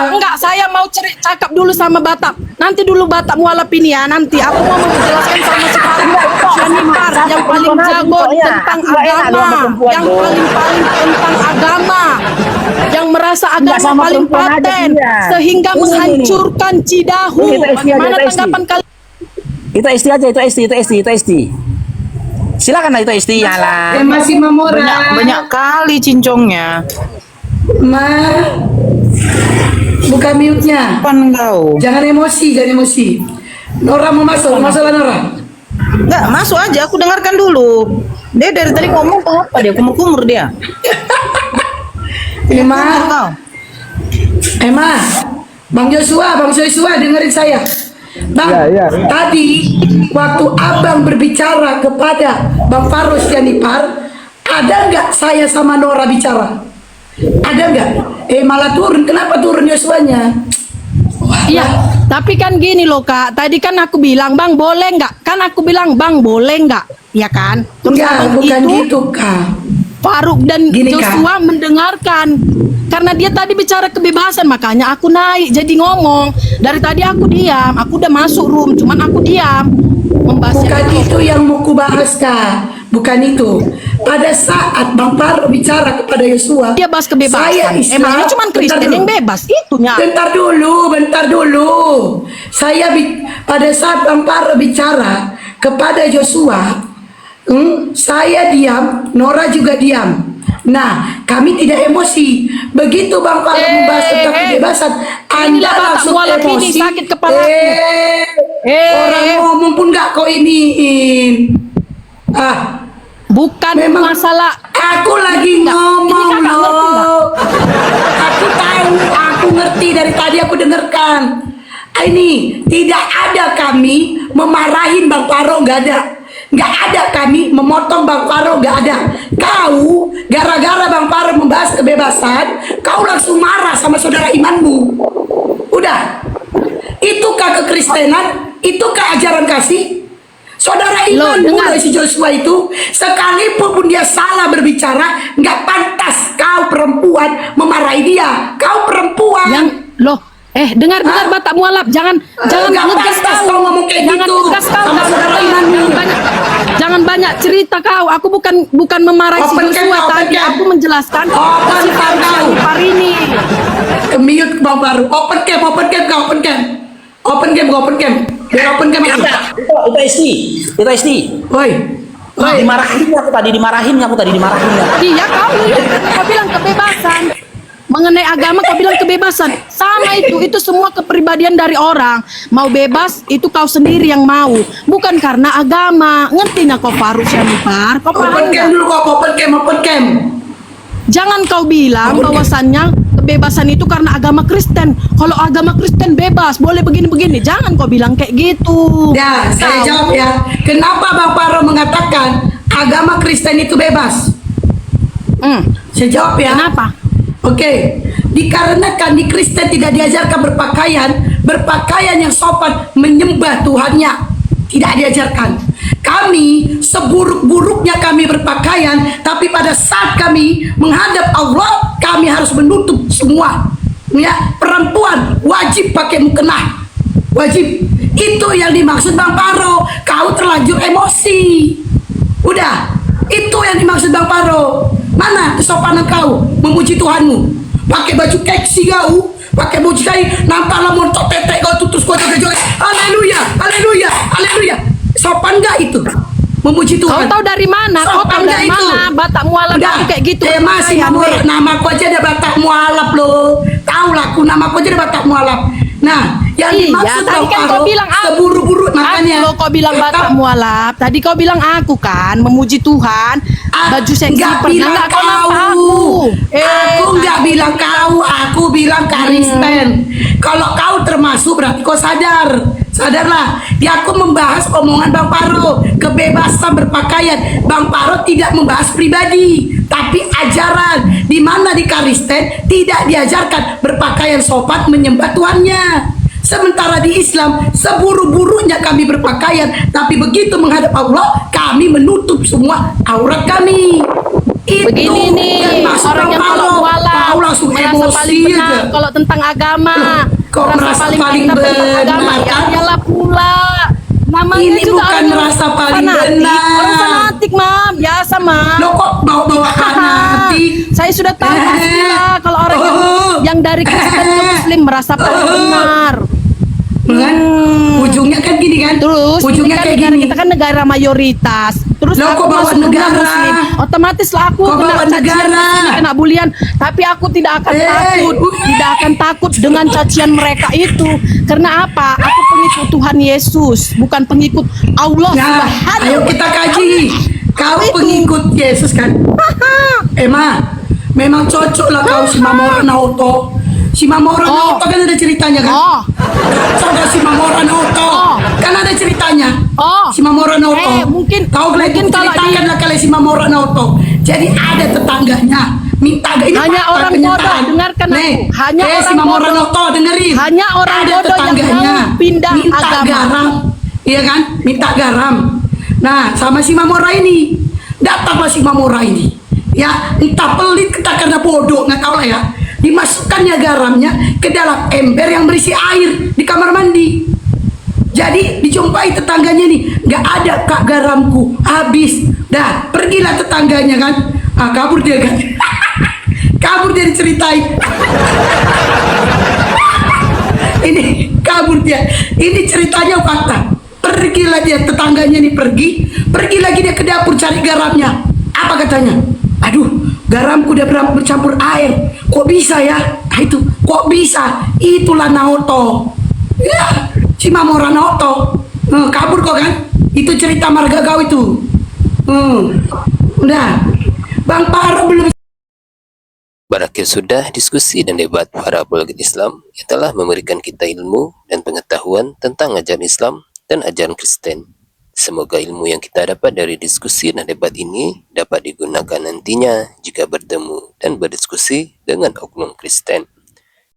Enggak, saya mau cakap dulu sama Batak. Nanti dulu Batak mualaf ini ya. Nanti aku mau menjelaskan sama sekarang Syanipar yang paling jago tentang agama, yang paling tentang agama, yang merasa agama paling paten sehingga menghancurkan Cidahu. Bagaimana tanggapan kalian? Itu ST aja, itu ST. Silakan lah itu ST ya lah. Masih memurah. Banyak kali cincongnya. Buka mute-nya. Jangan emosi, jangan emosi. Nora mau masuk, masalah Nora. Enggak, masuk aja, aku dengarkan dulu. Dia dari tadi ngomong apa dia? Kumur-kumur dia. Emma, Bang Joshua dengerin saya. Bang, tadi waktu abang berbicara kepada Bang Faros Yanipar, ada nggak saya sama Nora bicara? Ada nggak? Malah turun. Kenapa turun Yosua-nya? Iya, tapi kan gini loh Kak. Tadi kan aku bilang, Bang boleh nggak? Kan aku bilang, Bang boleh nggak? Ya kan? Terus Enggak, bukan itu, gitu Kak. Faruk dan Gini, Joshua mendengarkan. Karena dia tadi bicara kebebasan, makanya aku naik jadi ngomong. Dari tadi aku diam, aku udah masuk room, cuman aku diam. Bukan itu yang mau kubahas Kak. Bukan itu. Pada saat Bang Faro bicara kepada Yosua, dia bahas kebebasan. Saya Emangnya cuma Kristen yang bebas? Itunya. Bentar dulu. Pada saat Bang Faro bicara kepada Yosua, saya diam, Nora juga diam. Nah, kami tidak emosi. Begitu Bang Faro membahas tentang kebebasan, Anda langsung emosi. Sakit kepala. Orang ngomong pun nggak kau iniin. Bukan memang masalah. Aku lagi ngomong loh. Aku tahu, aku ngerti dari tadi aku dengarkan. Ini tidak ada kami memarahin Bang Faro, nggak ada. Nggak ada kami memotong Bang Faro, nggak ada. Kau gara-gara Bang Faro membahas kebebasan, kau langsung marah sama saudara imanmu. Udah. Itukah kekristenan? Itukah ajaran kasih? Saudara imanmu si Joshua itu, sekalipun dia salah berbicara, nggak pantas kau perempuan memarahi dia. Kau perempuan. Dengar Batak mualaf, jangan ngegas kau ngomong kayak gitu sama saudara imanmu. Jangan banyak cerita kau. Aku bukan memarahi si Joshua tadi. Aku menjelaskan si Yanipar ini. Mute Bang Faro. Open cam. Biar open cam. Itu SD. Woi. Dimarahin aku tadi. Iya kau bilang kebebasan. Mengenai agama kau bilang kebebasan. Sama itu semua kepribadian dari orang. Mau bebas itu kau sendiri yang mau, bukan karena agama. Ngerti nggak kau Faruk Yanipar? Open cam dulu kok, open cam. Jangan kau bilang bahwasannya kebebasan itu karena agama Kristen. Kalau agama Kristen bebas, boleh begini-begini. Jangan kau bilang kayak gitu. Ya, saya jawab ya. Kenapa Bang Faro mengatakan agama Kristen itu bebas? Saya jawab ya. Kenapa? Oke, dikarenakan di Kristen tidak diajarkan berpakaian yang sopan menyembah Tuhannya, tidak diajarkan. Kami seburuk-buruknya kami berpakaian, tapi pada saat kami menghadap Allah, kami harus menutup semua. Ya, perempuan wajib pakai mukena, wajib. Itu yang dimaksud Bang Faro. Kau terlanjur emosi. Udah, itu yang dimaksud Bang Faro. Mana kesopanan kau memuji Tuhanmu? Pakai baju keksi kau, pakai baju kain, nampak lah montok tetek kau tutus kau joget-joget. Haleluya. Sopan nggak itu? Memuji Tuhan. Kau tahu dari mana? Kau tahu dari mana? Batak mualaf kayak gitu. Masih nama kau aja ada Batak mualaf loh. Tahu lah aku nama kau aja ada Batak mualaf. Nah, yang dimaksud tadi kan kau bilang seburu-buru makanya. Kau bilang Batak mualaf. Tadi kau bilang aku kan memuji Tuhan. Baju seksi pernah kau. Aku nggak bilang kau, aku bilang Kristen. Kalau kau termasuk berarti kau sadarlah. Dia aku membahas omongan Bang Faro, kebebasan berpakaian. Bang Faro tidak membahas pribadi, tapi ajaran. Di mana di Kristen tidak diajarkan berpakaian sopan menyembah Tuhannya. Sementara di Islam seburu-burunya kami berpakaian, tapi begitu menghadap Allah kami menutup semua aurat kami. Itu begini nih orang yang kalau mualaf langsung merasa paling benar kalau tentang agama. Kok merasa paling benar? Iyalah pula. Namanya ini juga bukan merasa paling benar. Orang fanatik, Mam. Biasa, Mam. Lo kok bawa-bawa fanatik? Saya sudah tahu pastilah kalau orang yang dari Kristen ke Muslim merasa paling benar. Ujungnya kan gini kan? Terus ujungnya kan kayak negara gini. kita kan negara mayoritas. terus Loh, aku kok bawa masuk dunia negara? muslim, otomatis lah aku Kok kena bawa cacian, negara? kena bulian, tapi aku tidak akan takut, tidak akan takut dengan cacian mereka itu. Karena apa? Aku pengikut Tuhan Yesus, bukan pengikut Allah Nah, Subhanahu ayo wa kita Ta'ala. kaji. Kau pengikut Yesus kan? Memang cocok lah kau si Mamora Naoto. Si Mamora Naoto kan ada ceritanya kan? Coba si Mamora Naoto. Kan ada ceritanya. Si Mamora Naoto. Mungkin kau mungkin kalau ceritakan lah kali si Mamora Naoto. Jadi ada tetangganya minta ini hanya fakta orang kenyataan. bodoh, dengarkan Nih, aku. Hanya si orang Mamora bodoh. Naoto dengerin. Hanya orang ada bodoh yang tetangganya mau pindah minta agama. garam. Iya kan? Minta garam. Nah, sama si Mamora ini. Datanglah si Mamora ini. Ya, entah pelit entah karena bodoh, nggak tahu lah ya. Dimasukkannya garamnya ke dalam ember yang berisi air di kamar mandi. Jadi dijumpai tetangganya nih, nggak ada kak garamku, habis. Dah, pergilah tetangganya kan. Kabur dia kan. Kabur dia diceritain. Ini kabur dia. Ini ceritanya fakta. Pergilah dia tetangganya nih pergi lagi dia ke dapur cari garamnya. Apa katanya? Aduh, garamku udah bercampur air. Kok bisa ya? Nah, itu kok bisa? Itulah Naoto. Ya, si Mamora Naoto. Kabur kok kan? Itu cerita marga kau itu. Udah, Bang Paro belum. Berakhir sudah diskusi dan debat para apologet Islam yang telah memberikan kita ilmu dan pengetahuan tentang ajaran Islam dan ajaran Kristen. Semoga ilmu yang kita dapat dari diskusi dan debat ini dapat digunakan nantinya jika bertemu dan berdiskusi dengan oknum Kristen.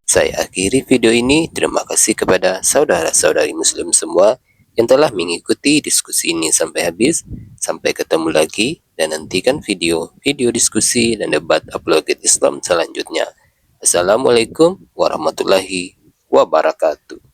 Saya akhiri video ini. Terima kasih kepada saudara-saudari Muslim semua yang telah mengikuti diskusi ini sampai habis. Sampai ketemu lagi dan nantikan video diskusi dan debat apologet Islam selanjutnya. Assalamualaikum warahmatullahi wabarakatuh.